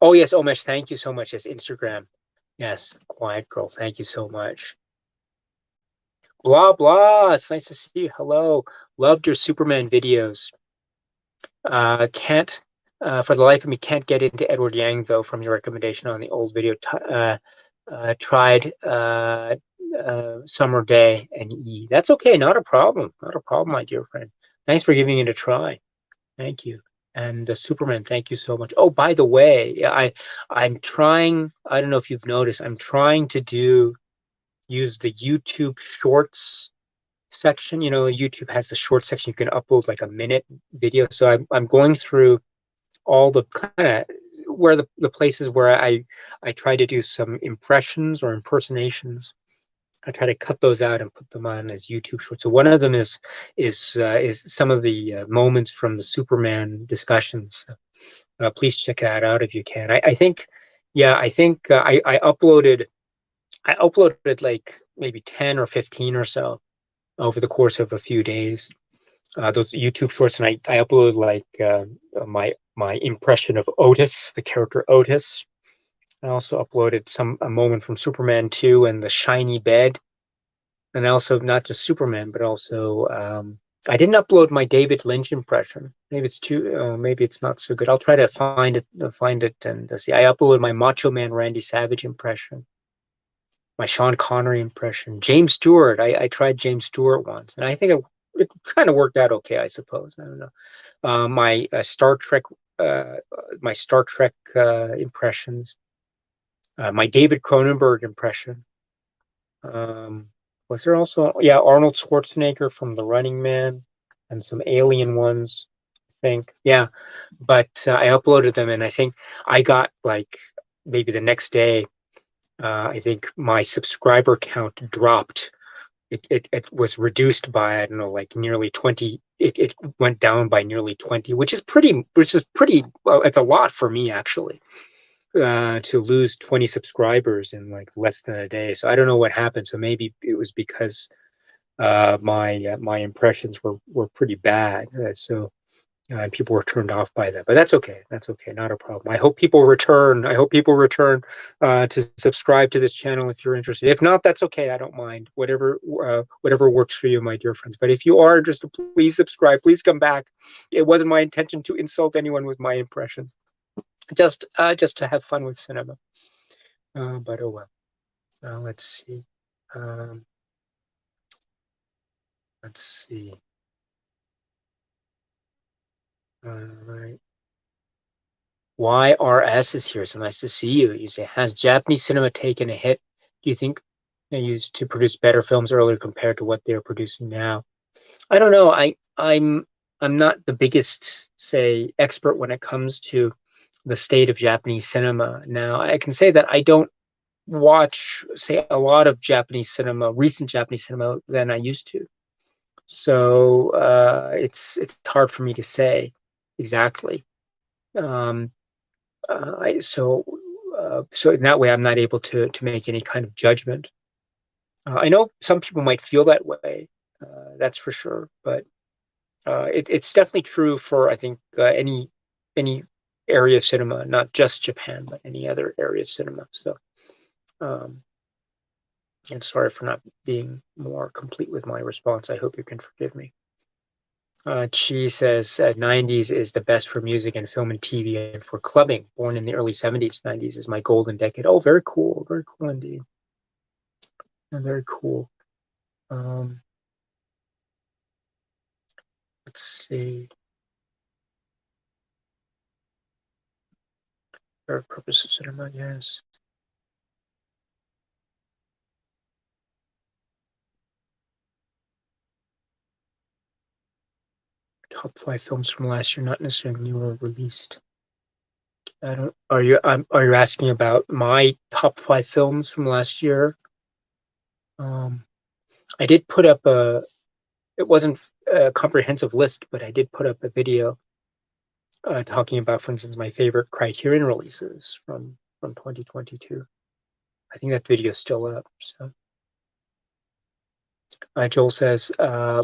Speaker 1: Oh yes, Omesh, thank you so much. Yes, Instagram. Yes, Quiet Girl. Thank you so much. Blah blah. It's nice to see you. Hello. Loved your Superman videos. Can't for the life of me can't get into Edward Yang though from your recommendation on the old video. Tried Summer Day and E. That's okay, not a problem. Not a problem, my dear friend. Thanks for giving it a try. Thank you. And Superman, thank you so much. Oh, by the way, I'm trying, I don't know if you've noticed, I'm trying to use the YouTube Shorts section. You know, YouTube has the short section. You can upload like a minute video. So I'm going through all the kind of where the places where I try to do some impressions or impersonations. I try to cut those out and put them on as YouTube shorts. So one of them is some of the moments from the Superman discussions. Please check that out if you can. I think, yeah, I think I uploaded like maybe 10 or 15 or so over the course of a few days. Those YouTube shorts, and I uploaded like my impression of Otis, the character Otis. I also uploaded a moment from Superman 2 and the shiny bed, and also not just Superman, but also I didn't upload my David Lynch impression. Maybe it's too, maybe it's not so good. I'll try to find it and see. I uploaded my Macho Man Randy Savage impression, my Sean Connery impression, James Stewart. I tried James Stewart once, and I think it kind of worked out okay, I suppose. I don't know. My Star Trek, uh, my Star Trek impressions, my David Cronenberg impression. Was there also, yeah, Arnold Schwarzenegger from The Running Man, and some alien ones, I think. Yeah, but I uploaded them, and I think I got like maybe the next day. I think my subscriber count dropped. It was reduced by, I don't know, like nearly 20. It went down by nearly 20, which is pretty, well, it's a lot for me actually, to lose 20 subscribers in like less than a day. So I don't know what happened. So maybe it was because my impressions were pretty bad. So people were turned off by that, but that's okay. That's okay. Not a problem. I hope people return. I hope people return to subscribe to this channel if you're interested. If not, that's okay. I don't mind. Whatever works for you, my dear friends. But if you are interested, please subscribe. Please come back. It wasn't my intention to insult anyone with my impressions. Just to have fun with cinema. But oh well. Let's see. Um, let's see. All right. YRS is here. So nice to see you. You say, has Japanese cinema taken a hit? Do you think they used to produce better films earlier compared to what they're producing now? I don't know. I'm not the biggest, say, expert when it comes to the state of Japanese cinema now. I can say that I don't watch, say, a lot of Japanese cinema, recent Japanese cinema, than I used to. So it's hard for me to say exactly. Um, so in that way, I'm not able to make any kind of judgment. I know some people might feel that way, that's for sure, but it's definitely true for, I think, any area of cinema, not just Japan, but any other area of cinema. So, um, and sorry for not being more complete with my response. I hope you can forgive me. Chi says 90s is the best for music and film and TV and for clubbing. Born in the early 70s, 90s is my golden decade. Oh, very cool. Very cool indeed. Very cool. Let's see. For purpose of cinema, yes. Top 5 films from last year, not necessarily new or released. I don't. Are you asking about my top 5 films from last year? I did put up it wasn't a comprehensive list, but I did put up a video talking about, for instance, my favorite Criterion releases from 2022. I think that video is still up. So Joel says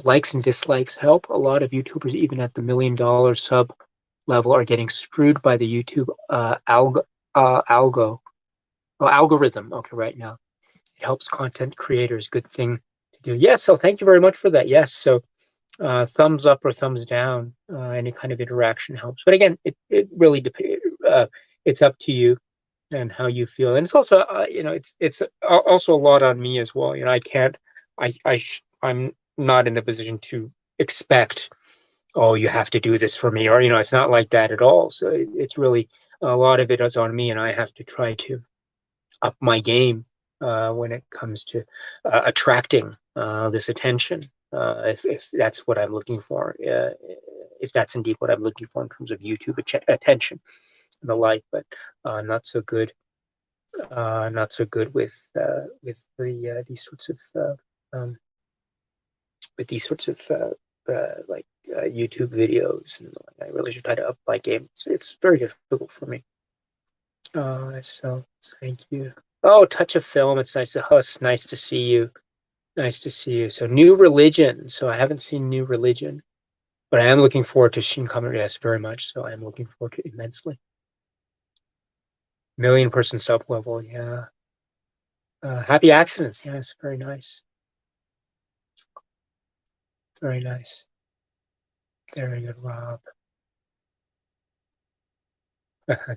Speaker 1: likes and dislikes help. A lot of YouTubers, even at the $1 million sub level, are getting screwed by the YouTube algorithm. Okay, right now it helps content creators. Good thing to do. Yes. So thank you very much for that. Yes. So thumbs up or thumbs down. Any kind of interaction helps. But again, it really depends. It's up to you and how you feel. And it's also, it's also a lot on me as well. I can't. I'm not in the position to expect, oh, you have to do this for me, or it's not like that at all. So it's really a lot of it is on me, and I have to try to up my game when it comes to attracting this attention. if that's what I'm looking for, if that's indeed what I'm looking for in terms of YouTube attention and the like. But not so good, not so good with these sorts of um, like YouTube videos, and I really should try to up my game. So it's very difficult for me. So thank you. Oh, Touch of Film. It's nice to host. Nice to see you. Nice to see you. So New Religion. So I haven't seen New Religion, but I am looking forward to Shin Kamen. Yes, very much. So I am looking forward to it immensely. Million person sub level. Yeah. Happy Accidents. Yes, very nice. Very nice. Very good, Rob.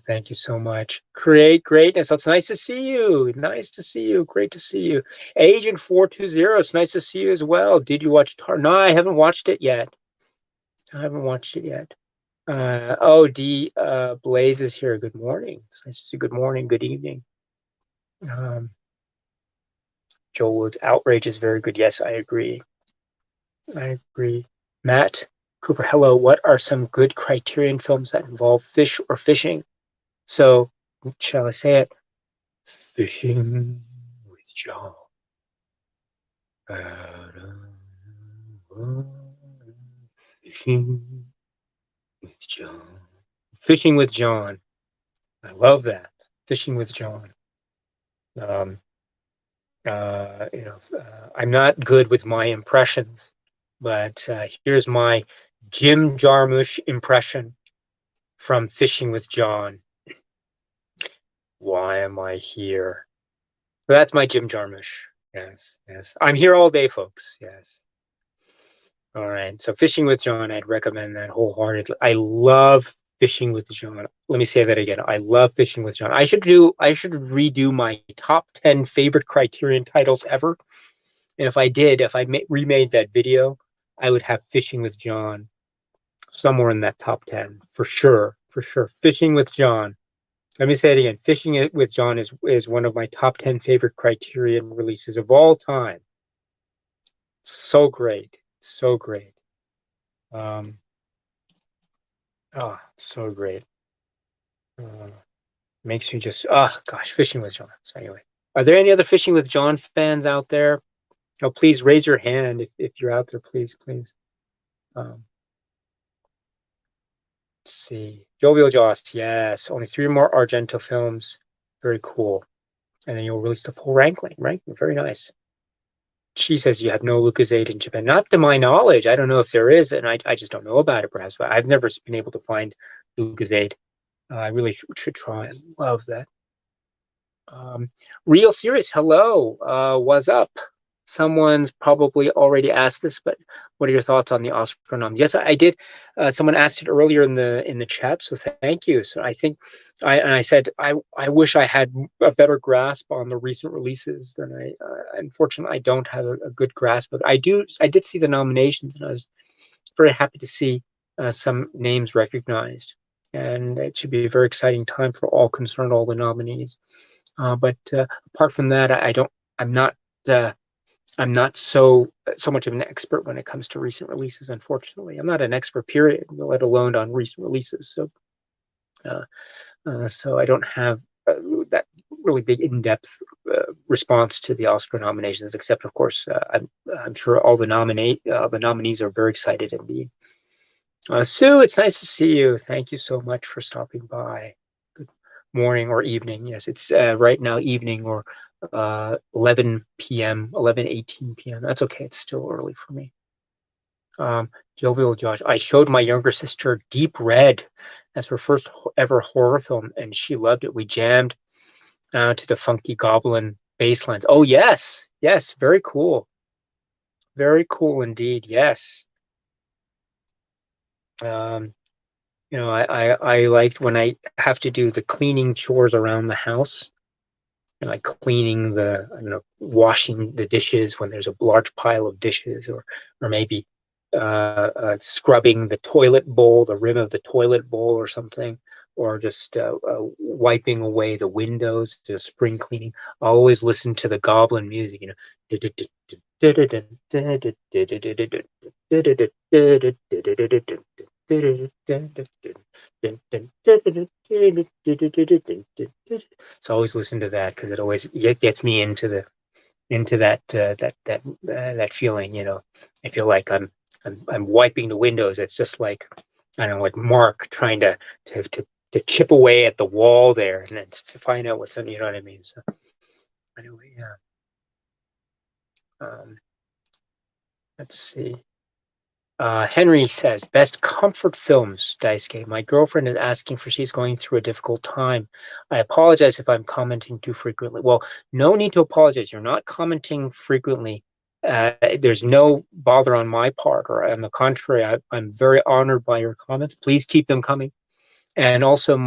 Speaker 1: Thank you so much. Create greatness. It's nice to see you. Nice to see you. Great to see you. Agent 420. It's nice to see you as well. Did you watch Tar? No, I haven't watched it yet. I haven't watched it yet. D Blaze is here. Good morning. It's nice to see. Good morning. Good evening. Joel Wood's Outrage is very good. Yes, I agree. I agree. Matt Cooper. Hello. What are some good Criterion films that involve fish or fishing? So, shall I say it? Fishing with John. Fishing with John. Fishing with John. I love that. Fishing with John. I'm not good with my impressions, but here's my Jim Jarmusch impression from Fishing with John. Why am I here? So that's my Jim Jarmusch. Yes, yes. I'm here all day, folks. Yes. All right. So Fishing with John, I'd recommend that wholeheartedly. I love Fishing with John. Let me say that again. I love Fishing with John. I should redo my top 10 favorite Criterion titles ever. And if I did, if I remade that video, I would have Fishing with John somewhere in that top 10 for sure. For sure. Fishing with John. Let me say it again. Fishing with John is one of my top 10 favorite Criterion releases of all time. So great. So great. So great. Makes you just, gosh, Fishing with John. So anyway, are there any other Fishing with John fans out there? Oh, please raise your hand if you're out there, please. Let's see. Jovial Joss, yes. Only 3 more Argento films. Very cool. And then you'll release the full ranking. Very nice. She says you have no Lucozade in Japan. Not to my knowledge. I don't know if there is, and I just don't know about it, perhaps. But I've never been able to find Lucozade. I really should try. I love that. Real serious. Hello. What's up? Someone's probably already asked this, but what are your thoughts on the Oscar nom? Yes, I did. Someone asked it earlier in the chat, so thank you. So I think I said I wish I had a better grasp on the recent releases than unfortunately I don't have a good grasp, but I did see the nominations, and I was very happy to see some names recognized, and it should be a very exciting time for all concerned, all the nominees. But apart from that, I'm not so much of an expert when it comes to recent releases. Unfortunately, I'm not an expert, period, let alone on recent releases. So, so I don't have that really big, in-depth response to the Oscar nominations. Except, of course, I'm sure all the nominees are very excited indeed. Sue, it's nice to see you. Thank you so much for stopping by. Good morning or evening. Yes, it's right now evening or 11 p.m., 11:18 p.m. That's okay. It's still early for me. Jovial Josh. I showed my younger sister Deep Red as her first ever horror film, and she loved it. We jammed to the Funky Goblin bass lines. Oh, yes. Yes. Very cool. Very cool indeed. Yes. I liked when I have to do the cleaning chores around the house, and like cleaning washing the dishes when there's a large pile of dishes, or maybe scrubbing the toilet bowl, the rim of the toilet bowl or something, or just wiping away the windows, just spring cleaning. I always listen to the Goblin music, So I always listen to that because it always gets me into that feeling. I feel like I'm wiping the windows. It's just like, I don't know, like Mark trying to to, to chip away at the wall there and then to find out what's in. You know what I mean? So anyway, yeah. Um, let's see. Henry says, best comfort films, Daisuke. My girlfriend is asking for she's going through a difficult time. I apologize if I'm commenting too frequently. Well, no need to apologize. You're not commenting frequently. There's no bother on my part, or on the contrary, I'm very honored by your comments. Please keep them coming. And also,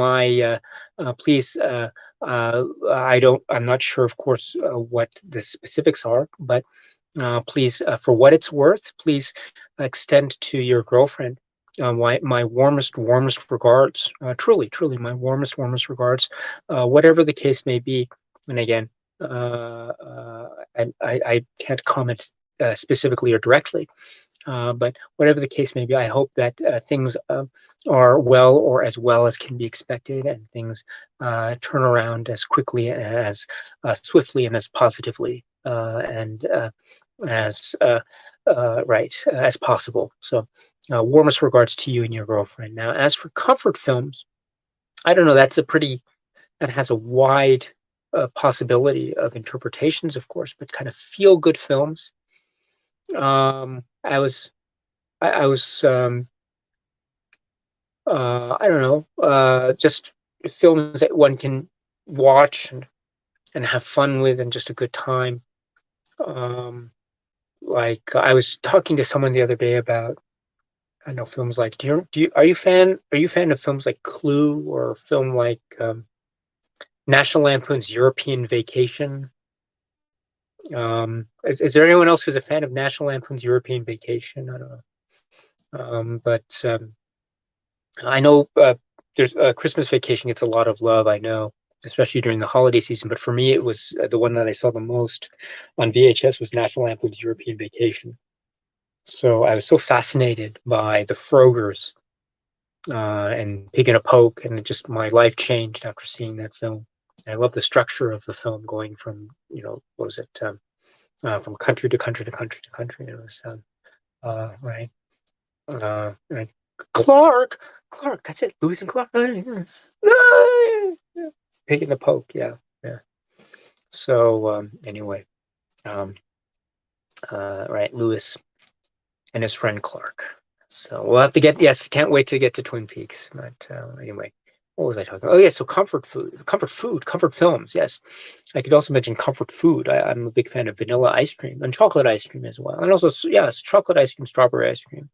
Speaker 1: please, I'm not sure, of course, what the specifics are, but please, for what it's worth, please extend to your girlfriend my warmest regards. Truly, truly, my warmest regards, whatever the case may be. And again, I can't comment specifically or directly, but whatever the case may be, I hope that things are or as well as can be expected, and things turn around as quickly, as swiftly, and as positively, and as possible. So, warmest regards to you and your girlfriend. Now, as for comfort films, I don't know. That has a wide possibility of interpretations, of course, but kind of feel good films. I was I don't know, just films that one can watch and have fun with, and just a good time. Um, like I was talking to someone the other day about, I know, films like, are you a fan of films like Clue, or a film like National Lampoon's European Vacation? Is there anyone else who's a fan of National Lampoon's European Vacation? I don't know. But I know there's Christmas Vacation gets a lot of love, I know, especially during the holiday season. But for me, it was the one that I saw the most on VHS was National Lampoon's European Vacation. So I was so fascinated by the Frogers and Pig in a Poke, and my life changed after seeing that film. I love the structure of the film, going from, what was it, from country to country to country to country. It was right. Right. Clark, Clark, that's it. Lewis and Clark. Pig in the Poke, yeah, yeah. So anyway, um, right, Lewis and his friend Clark. So we'll have to yes, can't wait to get to Twin Peaks. But anyway, what was I talking about? Oh yeah, so comfort films. Yes, I could also mention comfort food. I'm a big fan of vanilla ice cream and chocolate ice cream as well, and also, yes, chocolate ice cream, strawberry ice cream.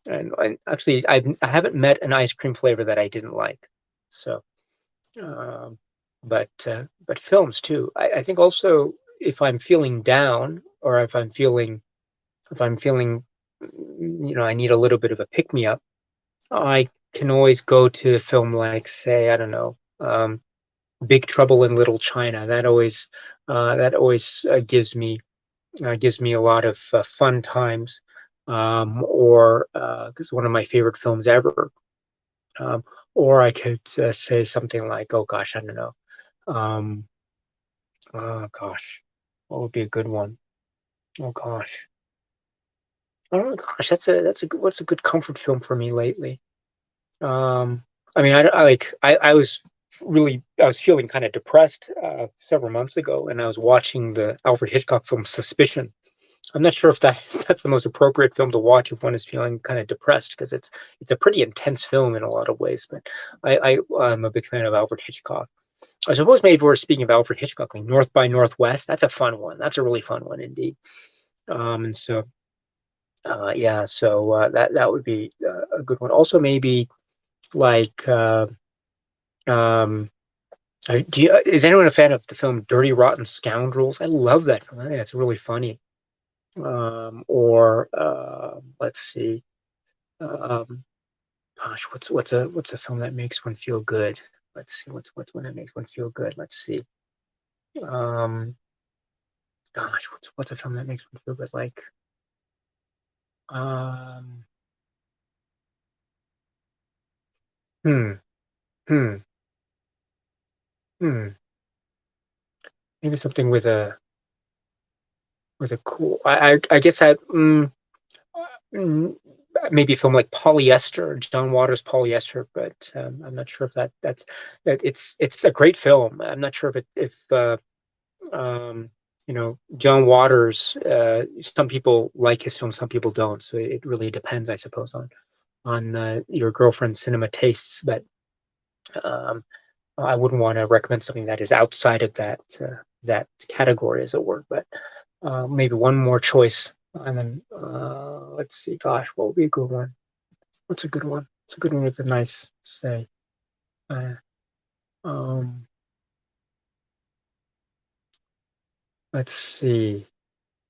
Speaker 1: And actually, I haven't met an ice cream flavor that I didn't like. So, um, but films too. I think also, if I'm feeling down, or if I'm feeling, I need a little bit of a pick me up. I can always go to a film like, say, I don't know, Big Trouble in Little China. That always gives me a lot of fun times. Or It's one of my favorite films ever. Um, or I could say something like, oh gosh, I don't know. Um, oh gosh, what would be a good one? Oh gosh, oh gosh, what's a good comfort film for me lately? Um, I mean, I was feeling kind of depressed several months ago, and I was watching the Alfred Hitchcock film Suspicion. I'm not sure if that's the most appropriate film to watch if one is feeling kind of depressed, because it's a pretty intense film in a lot of ways. But I'm a big fan of Alfred Hitchcock. I suppose maybe we're speaking of Alfred Hitchcock, like North by Northwest. That's a fun one. That's a really fun one indeed. And so yeah, so that would be a good one. Also, maybe like um, is anyone a fan of the film Dirty Rotten Scoundrels? I love that film. I think it's really funny. Or let's see. Um, Gosh, what's a film that makes one feel good? Let's see, what's one that makes one feel good. Let's see. Um, gosh, what's a film that makes me feel good? Like, um, hmm, hmm, hmm. Maybe something with a cool. I guess mm, maybe a film like Polyester, John Waters' Polyester, but I'm not sure if that it's a great film. I'm not sure if um, John Waters. Some people like his film, some people don't. So it really depends, I suppose, on your girlfriend's cinema tastes. But um, I wouldn't want to recommend something that is outside of that category, as it were. But maybe one more choice, and then let's see. Gosh, what would be a good one? What's a good one? It's a good one with a nice say. Uh, um, let's see.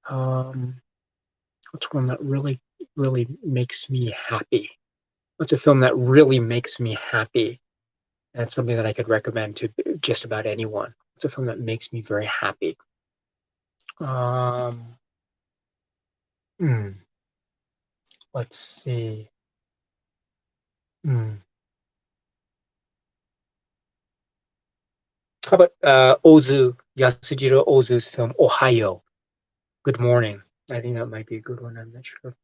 Speaker 1: Um, what's one that really makes me happy? What's a film that really makes me happy? That's something that I could recommend to just about anyone. It's a film that makes me very happy. Um, hmm, let's see. Hmm. How about Yasujiro Ozu's film Ohio, Good Morning? I think that might be a good one. I'm not sure.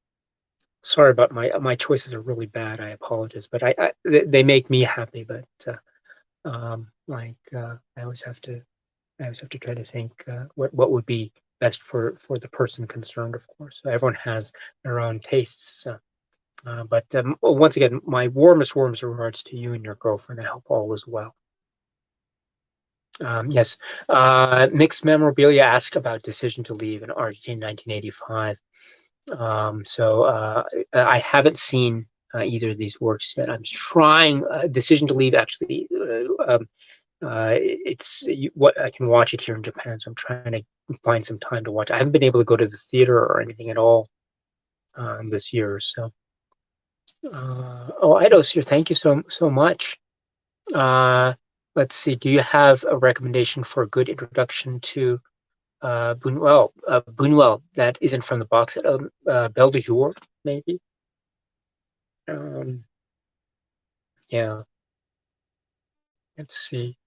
Speaker 1: Sorry about my choices are really bad. I apologize, but they make me happy. But I always have to try to think what would be best for the person concerned. Of course, everyone has their own tastes. But once again, my warmest regards to you and your girlfriend. I hope all is well. Yes. Mixed Memorabilia asked about Decision to Leave in Argentina, 1985. I haven't seen either of these works yet. I'm trying. Decision to Leave actually. What I can watch it here in Japan, so I'm trying to find some time to watch. I haven't been able to go to the theater or anything at all this year. So, Idos here. Thank you so much. Uh, let's see. Do you have a recommendation for a good introduction to Buñuel? Buñuel that isn't from the box set. Belle de Jour, maybe. Um, yeah. Let's see.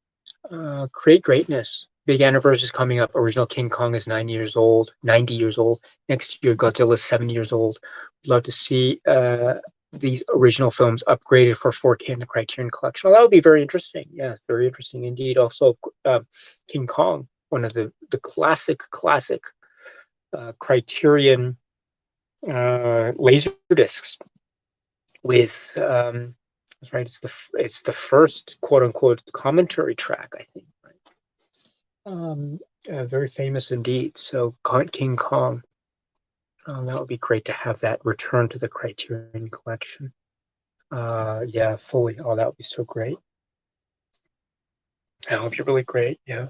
Speaker 1: Create Greatness. Big anniversary is coming up. Original King Kong is 9 years old, 90 years old. Next year, Godzilla is 7 years old. Love to see these original films upgraded for 4K in the Criterion Collection. Oh, that would be very interesting. Yes, very interesting indeed. Also, King Kong, one of the classic Criterion laser discs with that's right. It's the first quote unquote commentary track, I think. Um, very famous indeed. So King Kong, that would be great to have that return to the Criterion Collection. Yeah, fully. Oh, that would be so great. That would be really great. Yeah.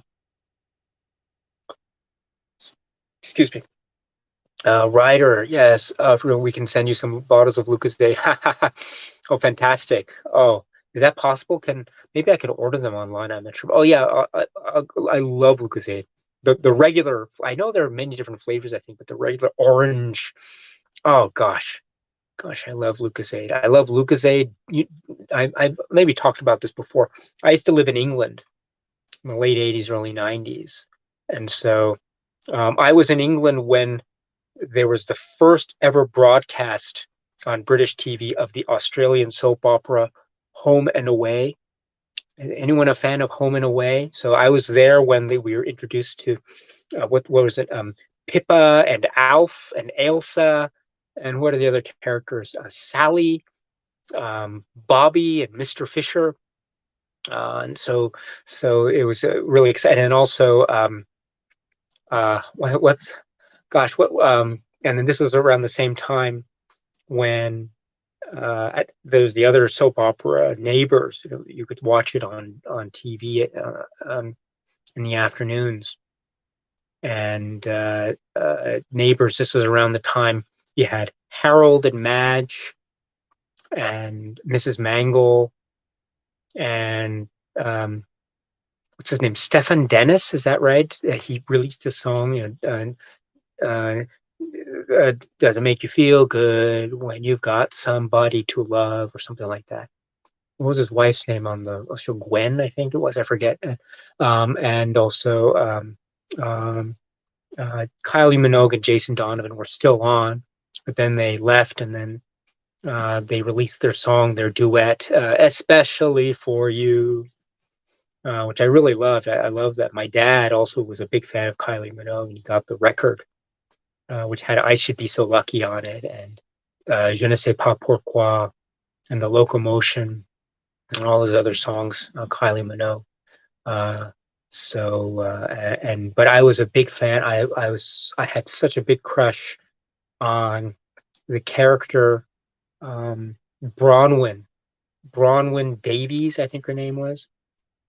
Speaker 1: Excuse me. Ryder, yes. We can send you some bottles of Lucas Day. Oh, fantastic. Oh, is that possible? Maybe I could order them online? I'm not sure. Oh yeah, I love Lucas Aid. The regular. I know there are many different flavors, I think, but the regular orange. Oh gosh, I love Lucas Aid. I love Lucas Aid. I maybe talked about this before. I used to live in England in the late '80s, early '90s, and so I was in England when there was the first ever broadcast on British TV of the Australian soap opera Home and Away. Anyone a fan of Home and Away? So I was there when we were introduced to what was it? Pippa and Alf and Ailsa, and what are the other characters? Sally, Bobby, and Mr. Fisher. And so it was really exciting. And also, what's gosh, what and then this was around the same time when there's the other soap opera Neighbors. You could watch it on TV in the afternoons. And Neighbors. This was around the time you had Harold and Madge and Mrs. Mangle and um, what's his name? Stefan Dennis, is that right? He released a song, does it make you feel good when you've got somebody to love, or something like that? What was his wife's name on the show? Gwen, I think it was. I forget. And also Kylie Minogue and Jason Donovan were still on, but then they left, and then they released their song, their duet, "Especially for You," which I really loved. I love that. My dad also was a big fan of Kylie Minogue, and he got the record, which had "I Should Be So Lucky" on it, and "Je ne sais pas pourquoi," and "The Locomotion," and all those other songs, Kylie Minogue. But I was a big fan. I had such a big crush on the character Bronwyn Davies, I think her name was.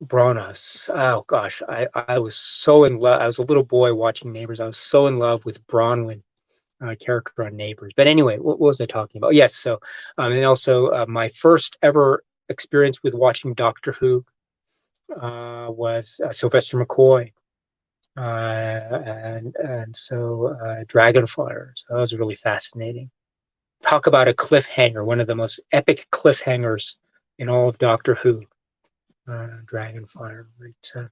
Speaker 1: Brona. Oh gosh, I was so in love. I was a little boy watching Neighbors. I was so in love with Bronwyn, character on Neighbors. But anyway, what was I talking about? Yes, so and also my first ever experience with watching Doctor Who was Sylvester McCoy, and so Dragonfire. So that was really fascinating. Talk about a cliffhanger, one of the most epic cliffhangers in all of Doctor Who. Dragonfire, right?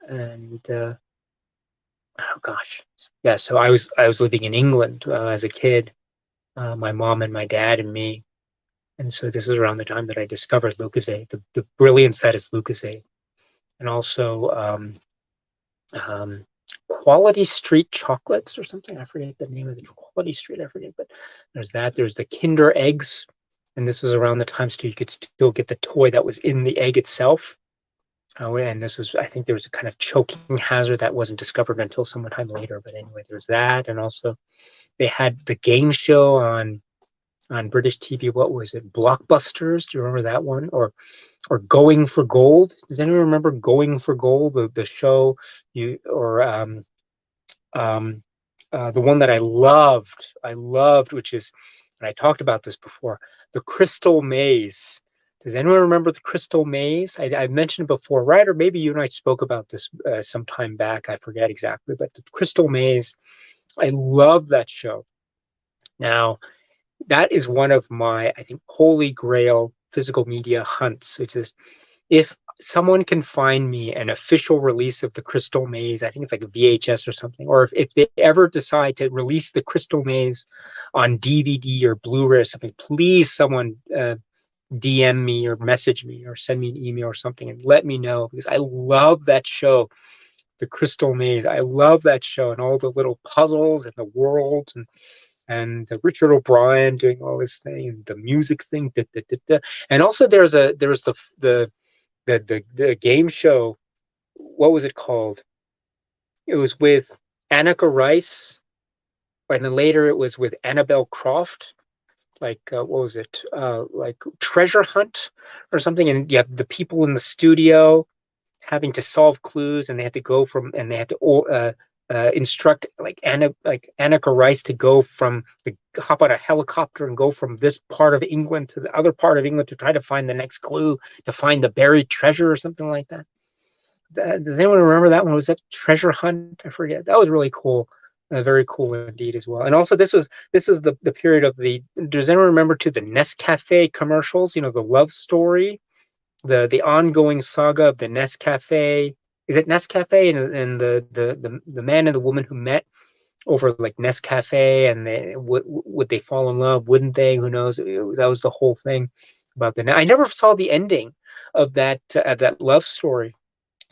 Speaker 1: And oh gosh, yeah. So I was living in England as a kid, my mom and my dad and me, and so this is around the time that I discovered Lucozade, the brilliance that is Lucozade, and also Quality Street chocolates or something. I forget the name of the Quality Street. I forget, but there's that. There's the Kinder eggs, and this was around the time so you could still get the toy that was in the egg itself. And this is, I think there was a kind of choking hazard that wasn't discovered until some time later. But anyway, there's that, and also they had the game show on British TV. What was it? Blockbusters. Do you remember that one? Or Going for Gold. Does anyone remember Going for Gold? The show the one that I loved, which is, and I talked about this before, the Crystal Maze. Does anyone remember the Crystal Maze? I mentioned it before, right? Or maybe you and I spoke about this some time back. I forget exactly, but the Crystal Maze, I love that show. Now, that is one of my, I think, holy grail physical media hunts. Which is, if someone can find me an official release of the Crystal Maze, I think it's like a VHS or something, or if they ever decide to release the Crystal Maze on DVD or Blu-ray or something, please someone DM me or message me or send me an email or something and let me know, because I love that show, the Crystal Maze. I love that show and all the little puzzles and the worlds, and Richard O'Brien doing all this thing and the music thing. And also there was the game show. What was it called? It was with Annika Rice, and then later it was with Annabelle Croft. Like what was it? Like Treasure Hunt or something. And you have the people in the studio having to solve clues, and they had to instruct like Annika Rice to hop on a helicopter and go from this part of England to the other part of England to try to find the next clue, to find the buried treasure or something like that. Does anyone remember that one? Was that Treasure Hunt? I forget. That was really cool. Very cool indeed as well. And also this is the period of the. Does anyone remember the Nescafe commercials? You know, the love story, the ongoing saga of the Nescafe. Is it Nescafe and the man and the woman who met over like Nescafe, and would they fall in love? Wouldn't they? Who knows? That was the whole thing about I never saw the ending of that love story,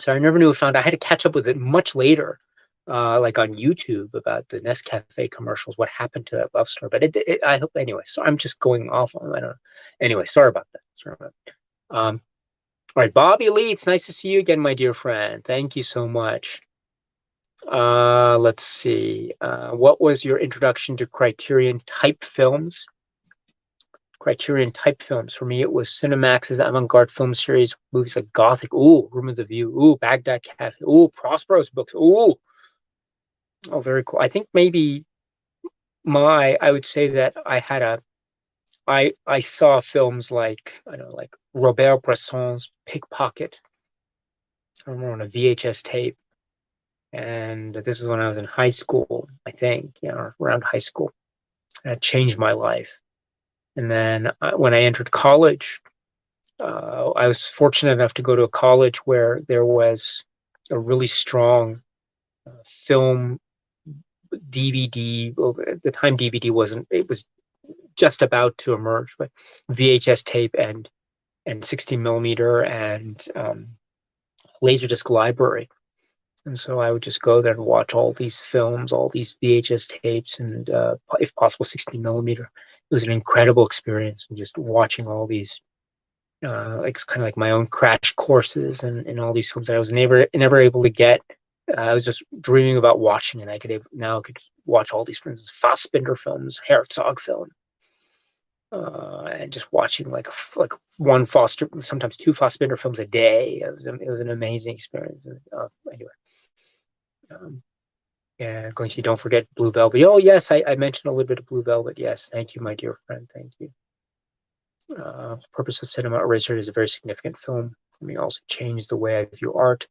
Speaker 1: so I never knew. I had to catch up with it much later, like on YouTube, about the Nescafe commercials. What happened to that love story? But I hope anyway. So I'm just going off on. I don't know. Anyway, sorry about that. All right, Bobby Lee, it's nice to see you again, my dear friend. Thank you so much. Let's see. What was your introduction to Criterion type films? Criterion type films. For me, it was Cinemax's avant-garde film series, movies like Gothic, ooh, Room of the View, ooh, Baghdad Cafe, ooh, Prospero's books, ooh. Oh, very cool. I think maybe I would say that I saw films like, I don't know, like Robert Bresson's Pickpocket. I remember on a VHS tape, and this is when I was in high school, I think, around high school. And it changed my life. And then when I entered college, I was fortunate enough to go to a college where there was a really strong film DVD. Well, at the time, DVD wasn't. It was just about to emerge, but VHS tape and 16 millimeter and Laserdisc library. And so I would just go there and watch all these films, all these VHS tapes, and if possible, 16 millimeter. It was an incredible experience, and just watching all these, it's kind of like my own crash courses and all these films that I was never able to get. I was just dreaming about watching, and I could watch all these, for instance, Fassbinder films, Herzog film, and just watching like one Foster, sometimes two Fassbinder films a day. It was an amazing experience. Anyway. Yeah, going to Don't Forget Blue Velvet. Oh, yes, I mentioned a little bit of Blue Velvet. Yes, thank you, my dear friend. Thank you. Purpose of Cinema Eraser is a very significant film for me. Also changed the way I view art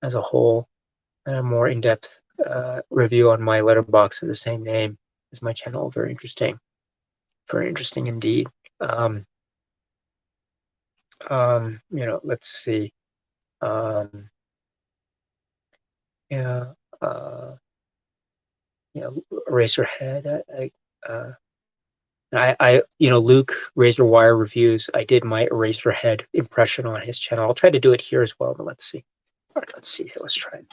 Speaker 1: as a whole. And a more in-depth review on my letterbox of the same name as my channel. Very interesting. Very interesting indeed. Let's see. Eraserhead. Luke Razorwire Reviews. I did my Eraserhead impression on his channel. I'll try to do it here as well, but let's see. All right, let's see. Let's try it.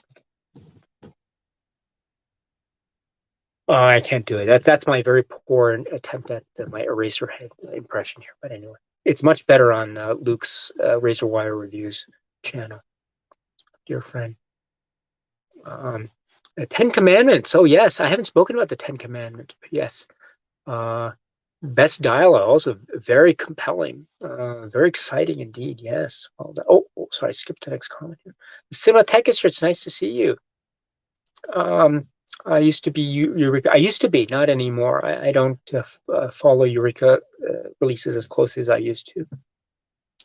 Speaker 1: Oh, I can't do it. That's my very poor attempt at my Eraserhead impression here. But anyway, it's much better on Luke's Razorwire Reviews channel, dear friend. The Ten Commandments. Oh yes, I haven't spoken about the Ten Commandments, but yes. Best dialogue, also very compelling, very exciting indeed. Yes. Sorry, I skipped the next comment here. The Cinematheque is here. It's nice to see you. I used to be Eureka. I used to be, not anymore. I don't follow Eureka releases as closely as I used to,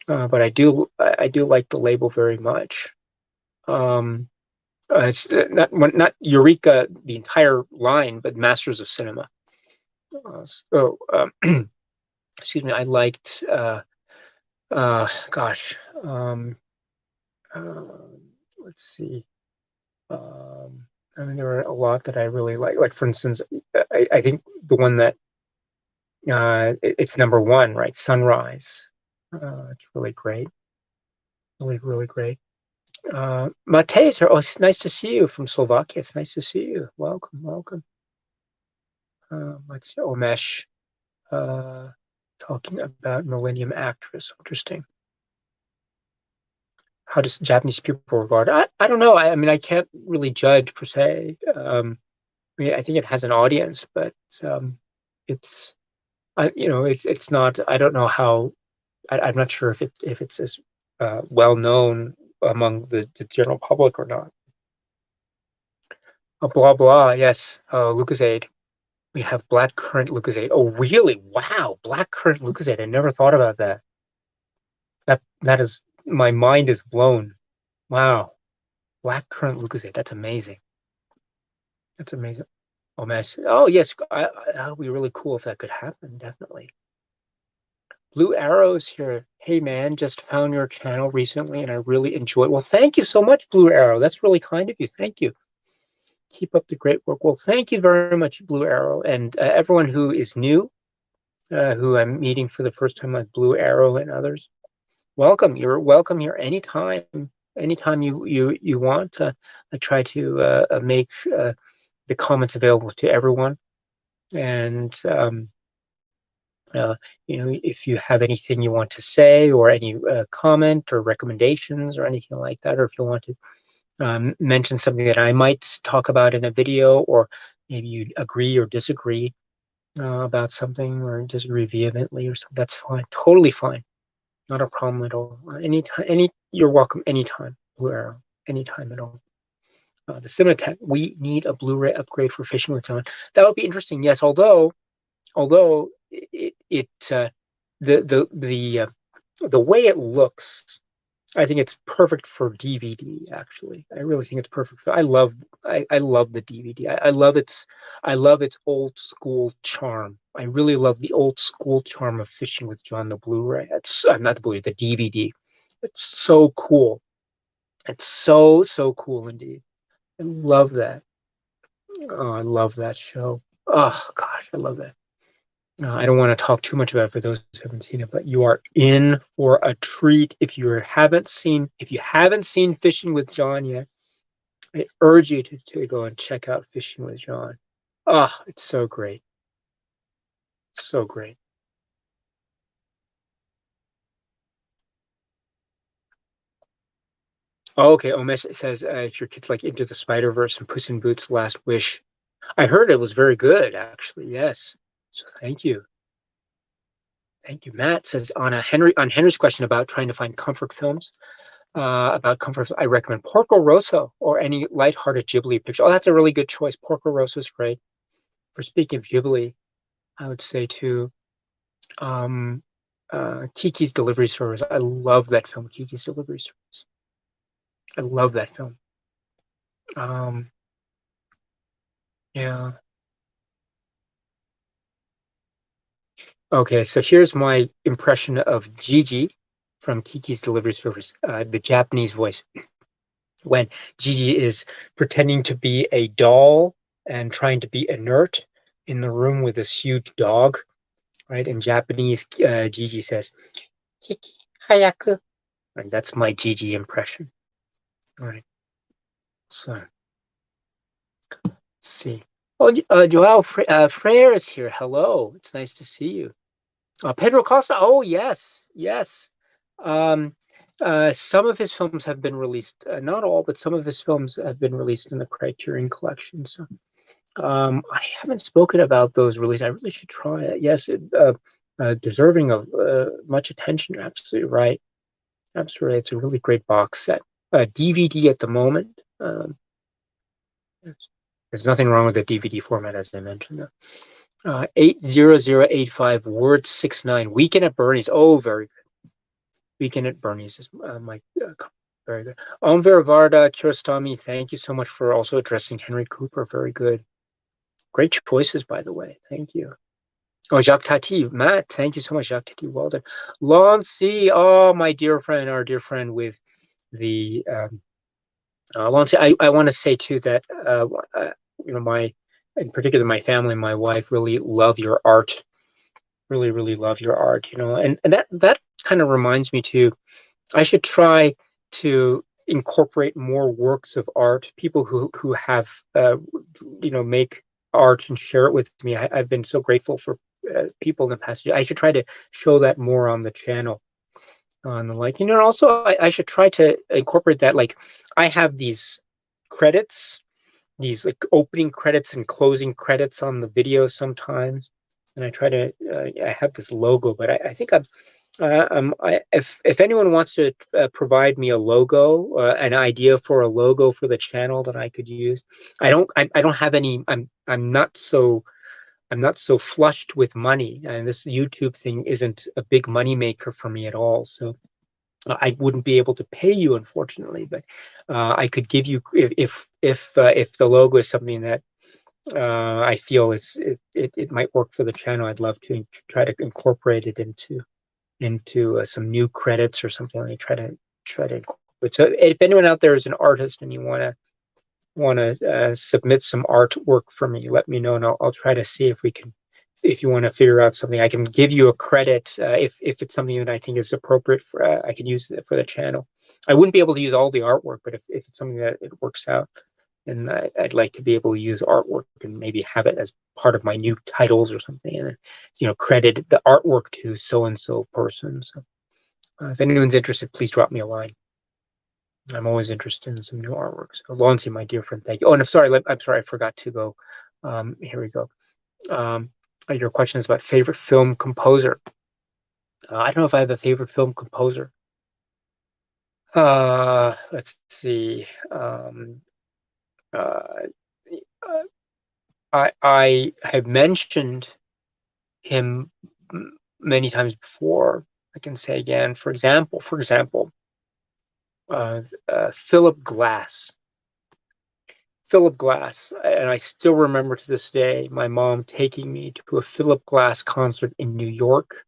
Speaker 1: but I do like the label very much. It's not Eureka the entire line, but Masters of Cinema. Excuse me. I liked. Let's see. There were a lot that I really like. Like, for instance, I think the one that it's number one, right? Sunrise. It's really great. Really, really great. Matej, it's nice to see you from Slovakia. It's nice to see you. Welcome, welcome. Let's see. Omesh talking about Millennium Actress. Interesting. How does Japanese people regard it? I don't know. I mean, I can't really judge per se. I think it has an audience, but it's not. I don't know how. I'm not sure if it's as well known among the general public or not. Blah blah. Yes, Lucozade. We have blackcurrant Lucozade. Oh, really? Wow, blackcurrant Lucozade. I never thought about that. That is. My mind is blown. Wow. Blackcurrant Lucozade. That's amazing. That's amazing. Oh, mess. Oh, yes. That would be really cool if that could happen. Definitely. Blue Arrows here. Hey, man, just found your channel recently and I really enjoyed it. Well, thank you so much, Blue Arrow. That's really kind of you. Thank you. Keep up the great work. Well, thank you very much, Blue Arrow. And everyone who is new, who I'm meeting for the first time, like Blue Arrow and others. Welcome. You're welcome here anytime. Anytime you want. I try to make the comments available to everyone. And if you have anything you want to say, or any comment or recommendations or anything like that, or if you want to mention something that I might talk about in a video, or maybe you agree or disagree about something, or disagree vehemently or something, that's fine. Totally fine. Not a problem at all. Anytime, you're welcome anytime, Blue Arrow, anytime at all. The Cinematheque, we need a Blu-ray upgrade for Fishing with John. That would be interesting, yes. Although the way it looks, I think it's perfect for DVD. Actually, I really think it's perfect. I love the DVD. I love its old school charm. I really love the old school charm of Fishing with John, the Blu-ray. It's not the Blu-ray, the DVD. It's so cool. It's so cool indeed. I love that. Oh, I love that show. Oh gosh, I love that. I don't want to talk too much about it for those who haven't seen it, but you are in for a treat if you haven't seen Fishing with John yet. I urge you to go and check out Fishing with John. Oh, it's so great. So great. Oh, okay, Omesh says if your kid's like Into the Spider-Verse and Puss in Boots Last Wish. I heard it was very good, actually. Yes. So thank you. Thank you. Matt says on Henry's question about trying to find comfort films. About comfort, I recommend Porco Rosso or any lighthearted Ghibli picture. Oh, that's a really good choice. Porco Rosso is great. For speaking of Ghibli, I would say too, um, Kiki's Delivery Service. I love that film, Kiki's Delivery Service. I love that film. Um, yeah. Okay, so here's my impression of Gigi from Kiki's Delivery Service, the Japanese voice. When Gigi is pretending to be a doll and trying to be inert in the room with this huge dog, right? In Japanese, Gigi says, Kiki, hayaku. And that's my Gigi impression. All right. So, let's see. Oh, Joao Freire is here. Hello. It's nice to see you. Pedro Costa. Oh, yes. Yes. Um, some of his films have been released. Not all, but some of his films have been released in the Criterion collection. So I haven't spoken about those releases. I really should try it. Yes, deserving of much attention. You're absolutely right. Absolutely right. It's a really great box set. DVD at the moment. Yes. There's nothing wrong with the DVD format, as I mentioned. Though. 80085 word 69. Weekend at Bernie's. Oh, very good. Weekend at Bernie's is my very good. Enver Varda Kiarostami, thank you so much for also addressing Henry Cooper. Very good. Great choices, by the way. Thank you. Oh, Jacques Tati, Matt, thank you so much, Jacques Tati. Well done. Lon C, oh, my dear friend, our dear friend with the Lon C. I want to say too that in particular, my family, my wife, really love your art. Really, really love your art. And that kind of reminds me too. I should try to incorporate more works of art. People who have make art and share it with me. I've been so grateful for people in the past year. I should try to show that more on the channel. On the like, and also I should try to incorporate that. Like, I have these credits, these like opening credits and closing credits on the video sometimes, and I try to. I have this logo, but I think if anyone wants to provide me a logo, an idea for a logo for the channel that I could use, I don't have any. I'm not so flushed with money, and this YouTube thing isn't a big money maker for me at all. So I wouldn't be able to pay you, unfortunately, but I could give you if the logo is something that I feel it might work for the channel. I'd love to try to incorporate it into some new credits or something. I try to incorporate. So if anyone out there is an artist and you want to submit some artwork for me, let me know, and I'll try to see if we can. If you want to figure out something, I can give you a credit if it's something that I think is appropriate for. I can use it for the channel. I wouldn't be able to use all the artwork, but if it's something that it works out, then I'd like to be able to use artwork and maybe have it as part of my new titles or something, and credit the artwork to so and so person. So if anyone's interested, please drop me a line. I'm always interested in some new artworks. Lonzi, my dear friend, thank you. Oh, and I'm sorry, I forgot to go. Here we go. Your question is about favorite film composer. I don't know if I have a favorite film composer. Let's see. Uh, I have mentioned him many times before. I can say again. For example, Philip Glass. Philip Glass, and I still remember to this day my mom taking me to a Philip Glass concert in New York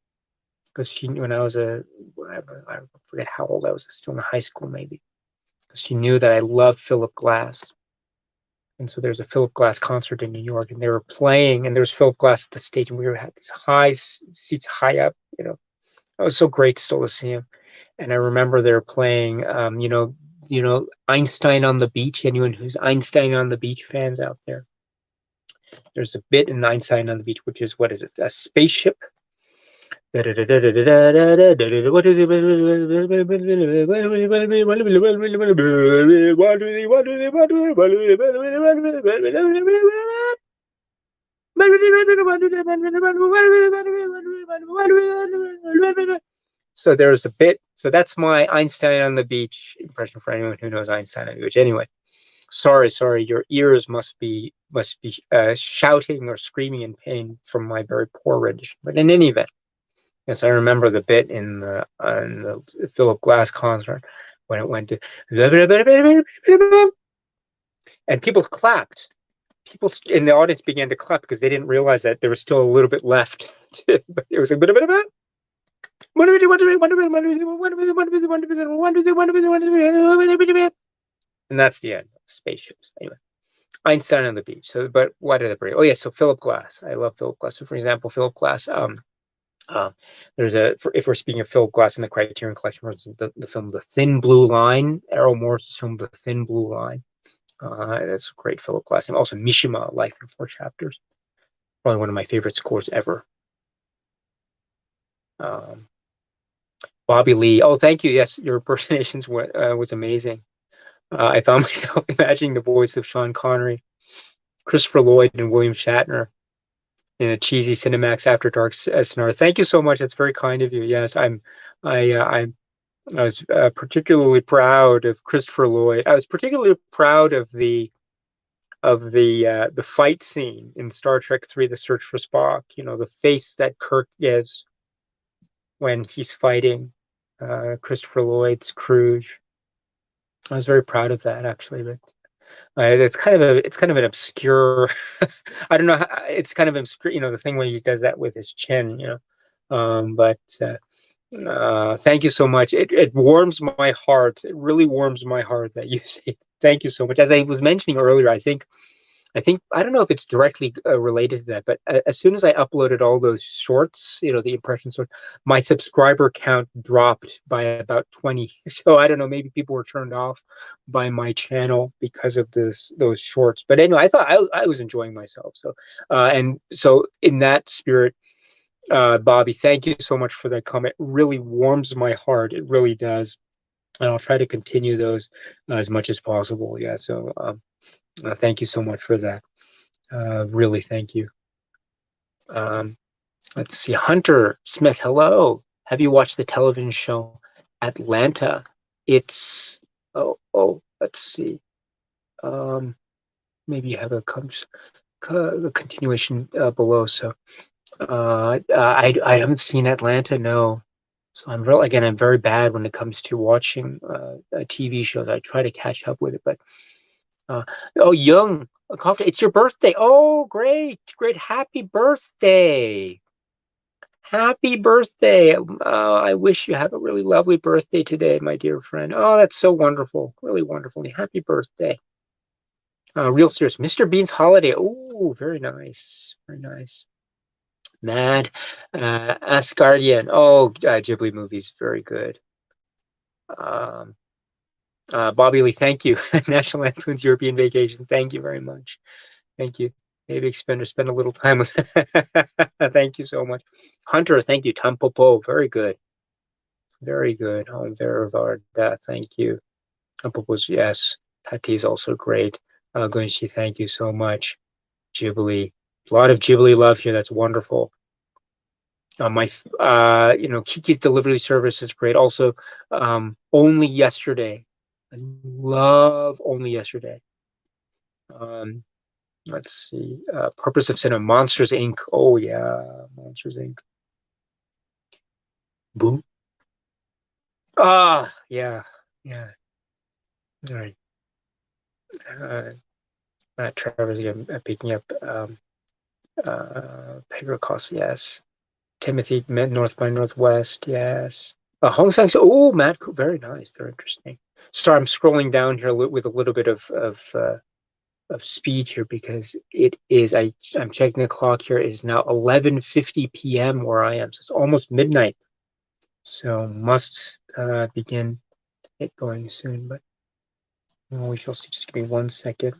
Speaker 1: because she, when I was I forget how old I was, still in high school maybe, because she knew that I loved Philip Glass. And so there's a Philip Glass concert in New York, and they were playing, and there was Philip Glass at the stage, and we were had these high seats high up. It was so great still to see him. And I remember they were playing, Einstein on the Beach. Anyone who's Einstein on the Beach fans out there? There's a bit in Einstein on the Beach, which is, what is it? A spaceship. So there's a bit. So that's my Einstein on the Beach impression for anyone who knows Einstein on the Beach. Anyway, sorry, your ears must be shouting or screaming in pain from my very poor rendition. But in any event, yes, I remember the bit in the Philip Glass concert when it went to, and people clapped. People in the audience began to clap because they didn't realize that there was still a little bit left. But it was a bit of it. And that's the end. Spaceships. Anyway, Einstein on the Beach. So, but why did I bring? Oh yeah, so Philip Glass. I love Philip Glass. So, for example, Philip Glass. If we're speaking of Philip Glass in the Criterion Collection, the film The Thin Blue Line. Errol Morris' film The Thin Blue Line. That's a great Philip Glass. And also Mishima, Life in Four Chapters. Probably one of my favorite scores ever. Bobby Lee. Oh, thank you. Yes, your impersonations was amazing. I found myself imagining the voice of Sean Connery, Christopher Lloyd, and William Shatner in a cheesy Cinemax After Dark scenario. Thank you so much. That's very kind of you. Yes, I was particularly proud of Christopher Lloyd. I was particularly proud of the fight scene in Star Trek III: The Search for Spock. The face that Kirk gives when he's fighting Christopher Lloyd's Kruge. I was very proud of that, actually. But it's kind of an obscure. I don't know. It's kind of obscure. The thing when he does that with his chin. But thank you so much. It warms my heart. It really warms my heart that you say. Thank you so much. As I was mentioning earlier, I think I don't know if it's directly related to that, but as soon as I uploaded all those shorts, the impression shorts, my subscriber count dropped by about 20. So I don't know, maybe people were turned off by my channel because of those shorts. But anyway, I thought I was enjoying myself. So and so in that spirit, Bobby, thank you so much for that comment. It really warms my heart. It really does. And I'll try to continue those as much as possible. Yeah. So thank you so much for that. Really, thank you. Let's see. Hunter Smith, hello. Have you watched the television show Atlanta? It's let's see. Maybe you have a continuation below. So I haven't seen Atlanta, no. So I'm very bad when it comes to watching TV shows. I try to catch up with it, but Young, it's your birthday. Oh, great. Happy birthday. Happy birthday. I wish you have a really lovely birthday today, my dear friend. Oh, that's so wonderful. Really wonderful. Happy birthday. Real serious. Mr. Bean's Holiday. Oh, very nice. Very nice. Mad. Asgardian. Oh, Ghibli movies. Very good. Bobby Lee, thank you. National Lampoon's European Vacation. Thank you very much. Thank you. Maybe spend a little time with. Thank you so much. Hunter, thank you. Tampopo, very good. Very good. Varda, thank you. Tampopo's, yes. Tati's also great. Gunshi, thank you so much. Ghibli. A lot of Ghibli love here. That's wonderful. Kiki's delivery service is great. Also, Only Yesterday. I love Only Yesterday. Let's see. Purpose of Cinema. Monsters Inc. Oh yeah, Monsters Inc. Boom. Yeah. All right. Trevor's again picking up Pegasus, yes. Timothy, North by Northwest, yes. Hong Sang, oh, Matt, very nice, very interesting. Sorry, I'm scrolling down here with a little bit of speed here because it is. I'm checking the clock here. It is now 11:50 p.m. where I am, so it's almost midnight. So must begin it going soon, but we shall see. Just give me 1 second.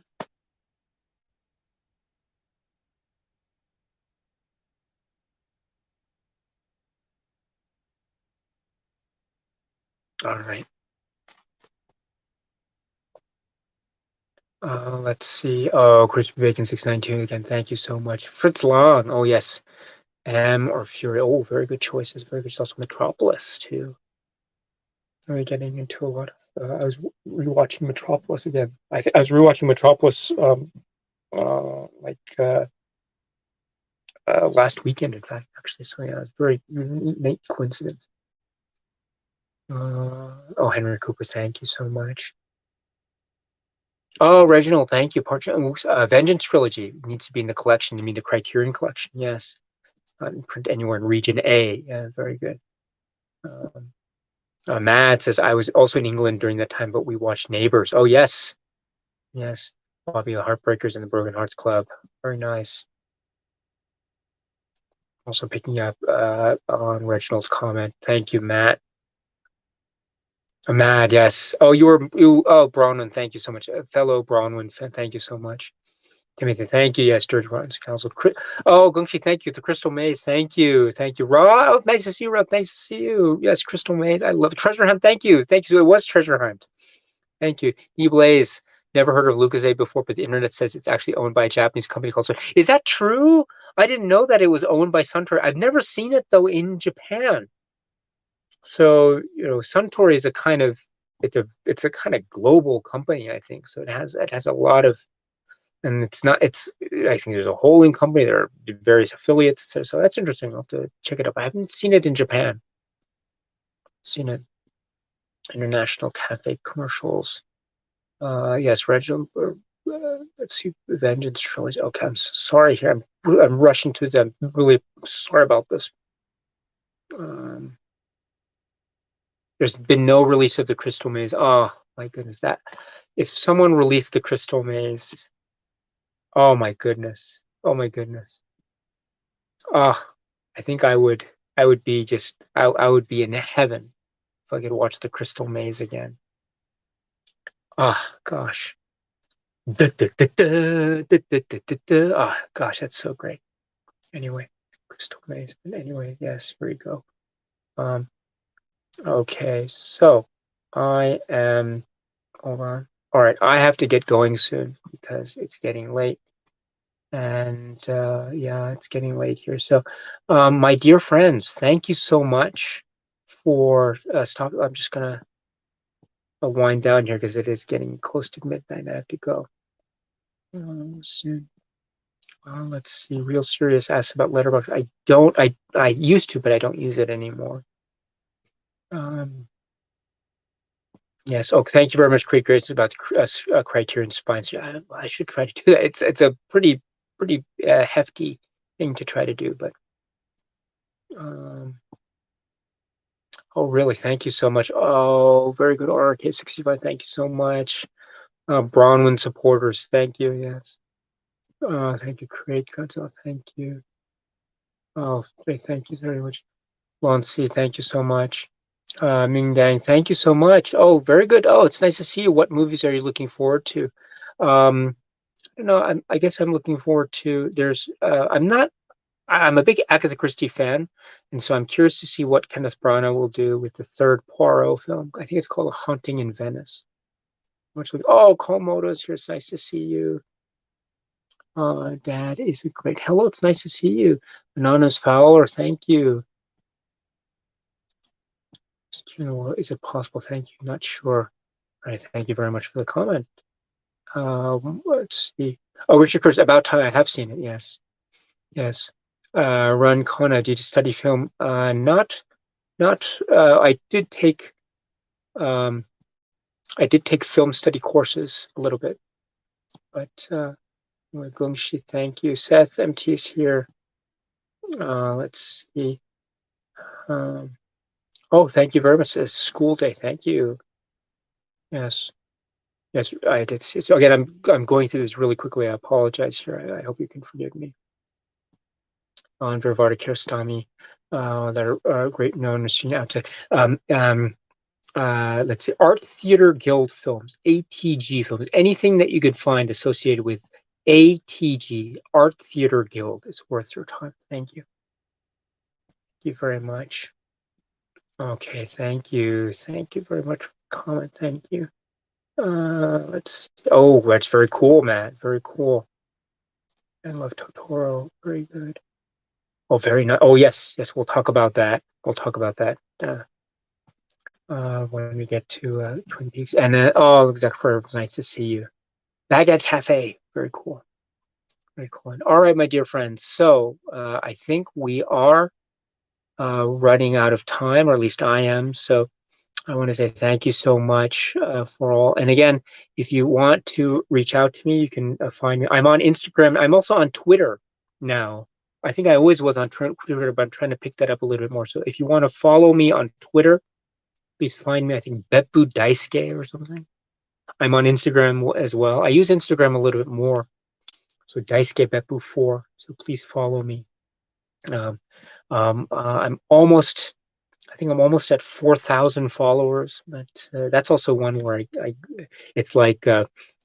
Speaker 1: All right. Let's see. Oh, Crispy Bacon 692 again. Thank you so much. Fritz Long. Oh, yes. M or Fury. Oh, very good choices. Very good. Also Metropolis, too. We're getting into a lot of. I was rewatching Metropolis again. I was rewatching Metropolis like last weekend, in fact, actually. So, yeah, it's very neat coincidence. Oh, Henry Cooper, thank you so much. Oh, Reginald, thank you. Vengeance Trilogy needs to be in the collection. You mean the Criterion collection? Yes. Not in print anywhere in Region A. Yeah, very good. Matt says, I was also in England during that time, but we watched Neighbors. Oh, yes. Yes. Bobby the Heartbreakers and the Broken Hearts Club. Very nice. Also picking up on Reginald's comment. Thank you, Matt. Matt, yes. Oh, oh, Bronwyn, thank you so much. Fellow Bronwyn, thank you so much. Timothy, thank you. Yes, George Martin's Council. Oh, Gungshi, thank you. The Crystal Maze, thank you. Thank you. Rob, oh, nice to see you, Rob. Nice to see you. Yes, Crystal Maze. I love Treasure Hunt. Thank you. Thank you. So it was Treasure Hunt. Thank you. E-Blaze, never heard of Lucasade before, but the internet says it's actually owned by a Japanese company called Sun. Is that true? I didn't know that it was owned by Suntory. I've never seen it, though, in Japan. So, Suntory is it's a kind of global company, I think. So it has a lot of, and I think there's a holding company, there are various affiliates, etc. So that's interesting. I'll have to check it up. I haven't seen it in Japan. Seen it international cafe commercials. Yes, Reginald. Let's see, Vengeance Trilogy. Okay, I'm sorry here. I'm rushing to them. I'm really sorry about this. There's been no release of the Crystal Maze. Oh my goodness, that if someone released the Crystal Maze, oh my goodness, oh my goodness. I think I would be I would be in heaven if I could watch the Crystal Maze again. Gosh. Gosh, that's so great. Anyway, Crystal Maze. But anyway, yes, here we go. Okay, so I am, hold on. All right, I have to get going soon because it's getting late. And yeah, it's getting late here. So, my dear friends, thank you so much for stopping. I'm just gonna wind down here because it is getting close to midnight. I have to go soon. Let's see. Real Serious asks about Letterboxd. I don't. I used to, but I don't use it anymore. Yes. Oh, thank you very much, Craig Grace, about the Criterion spines. I should try to do that. It's a pretty hefty thing to try to do, but. Oh, really? Thank you so much. Oh, very good. RK65, thank you so much. Bronwyn supporters, thank you. Yes. Thank you, Craig Godzilla. Thank you. Oh, thank you very much. Lon C, thank you so much. Ming Dang, thank you so much. Oh, very good. Oh, it's nice to see you. What movies are you looking forward to? I don't know. I guess I'm looking forward to. I'm a big Agatha Christie fan, and so I'm curious to see what Kenneth Branagh will do with the third Poirot film. I think it's called A Haunting in Venice. Oh, Komodo's here. It's nice to see you. Dad is a great. Hello, it's nice to see you. Anonymous Fowler, thank you. Is it possible? Thank you. Not sure. All right, thank you very much for the comment. Let's see. Oh, Richard Curtis, About Time. I have seen it. Yes, yes. Run Kona, did you study film? Not. I did take. I did take film study courses a little bit, but Gungshi, thank you. Seth, MT is here. Let's see. Oh, thank you very much. It's school day. Thank you. Yes. Yes, I did see. So again, I'm going through this really quickly. I apologize here. I hope you can forgive me. Andre Varda Kiarostami, that are great known to let's see, Art Theater Guild films, ATG films, anything that you could find associated with ATG, Art Theater Guild, is worth your time. Thank you. Thank you very much. Okay, thank you. Thank you very much for the comment. Thank you. Let's. Oh, that's very cool, Matt. Very cool. I love Totoro. Very good. Oh, very nice. Oh, yes, yes. We'll talk about that. We'll talk about that when we get to Twin Peaks. And then, oh, exactly. It's nice to see you. Baghdad Cafe. Very cool. Very cool. And, all right, my dear friends. So I think we are running out of time, or at least I am. So I want to say thank you so much for all. And again, if you want to reach out to me, you can find me. I'm on Instagram. I'm also on Twitter now. I think I always was on Twitter, but I'm trying to pick that up a little bit more. So if you want to follow me on Twitter, please find me. I think Beppu Daisuke or something. I'm on Instagram as well. I use Instagram a little bit more. So Daisuke Beppu 4. So please follow me. I'm almost. I think I'm almost at 4,000 followers, but that's also one where it's like,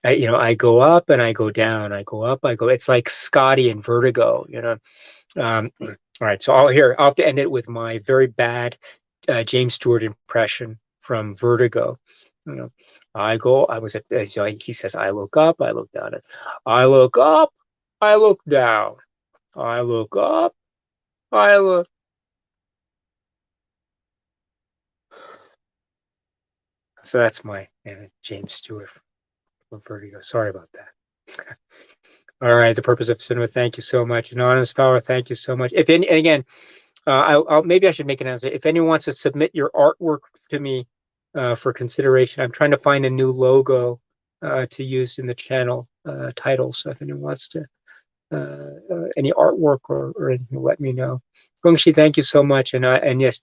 Speaker 1: I go up and I go down. I go up, I go. It's like Scotty and Vertigo, all right, so I'll have to end it with my very bad James Stewart impression from Vertigo. I was at, so he says, I look up, I look down, I look up, I look down, I look up, I look. So that's my James Stewart from Vertigo. Sorry about that. All right, the purpose of cinema. Thank you so much, Anonymous Power. Thank you so much. If any, and again, maybe I should make an announcement. If anyone wants to submit your artwork to me for consideration, I'm trying to find a new logo to use in the channel title. So if anyone wants to any artwork or anything, let me know. Gongshi, thank you so much. And yes,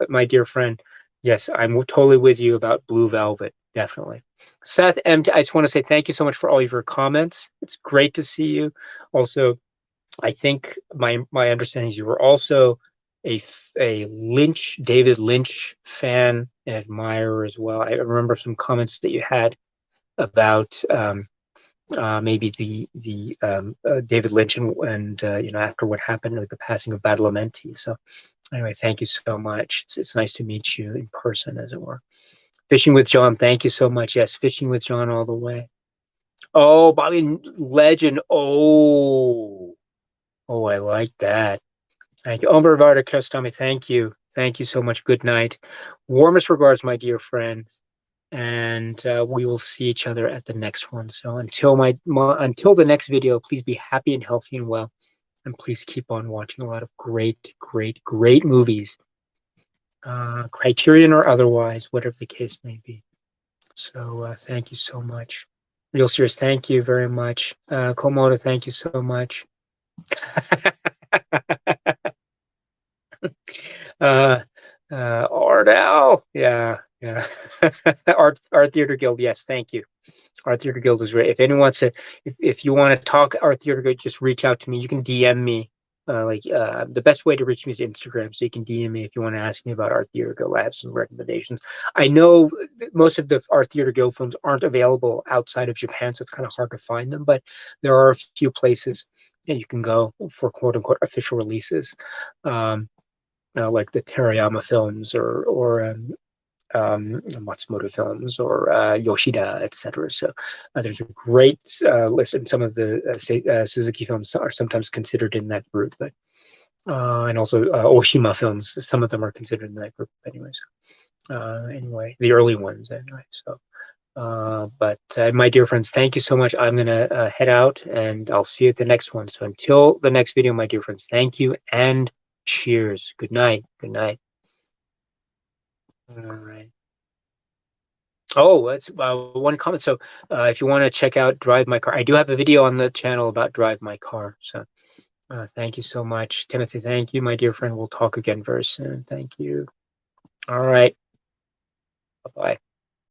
Speaker 1: my dear friend, yes, I'm totally with you about Blue Velvet, definitely. Seth M, I just want to say thank you so much for all of your comments. It's great to see you. Also, I think my understanding is you were also a David Lynch fan and admirer as well. I remember some comments that you had about maybe the David Lynch and after what happened with the passing of Badalamenti. So anyway, thank you so much. It's nice to meet you in person, as it were. Fishing with John, thank you so much. Yes, fishing with John all the way. Oh, Bobby Legend. Oh, I like that. Thank you. Omar Varda Kostami, thank you. Thank you so much. Good night. Warmest regards, my dear friends. And we will see each other at the next one. So until until the next video, please be happy and healthy and well. And please keep on watching a lot of great, great, great movies. Criterion or otherwise, whatever the case may be. So thank you so much. Real serious, thank you very much. Komodo, thank you so much. Ardell, yeah. Art Theater Guild, yes, thank you. Art Theater Guild is great. If anyone wants to, if you want to talk Art Theater Guild, just reach out to me. You can DM me. The best way to reach me is Instagram, so you can DM me if you want to ask me about Art Theater Guild. I have some recommendations. I know most of the Art Theater Guild films aren't available outside of Japan, so it's kind of hard to find them. But there are a few places that you can go for quote unquote official releases, like the Terayama films or Matsumoto Films or Yoshida, etc. So there's a great list, and some of the Suzuki films are sometimes considered in that group, but and also Oshima films, some of them are considered in that group. Anyways, the early ones anyway. So, but my dear friends, thank you so much. I'm gonna head out, and I'll see you at the next one. So until the next video, my dear friends, thank you and cheers. Good night. Good night. All right. Oh, that's one comment. So if you want to check out Drive My Car, I do have a video on the channel about Drive My Car. So thank you so much, Timothy. Thank you, my dear friend. We'll talk again very soon. Thank you. All right. Bye-bye.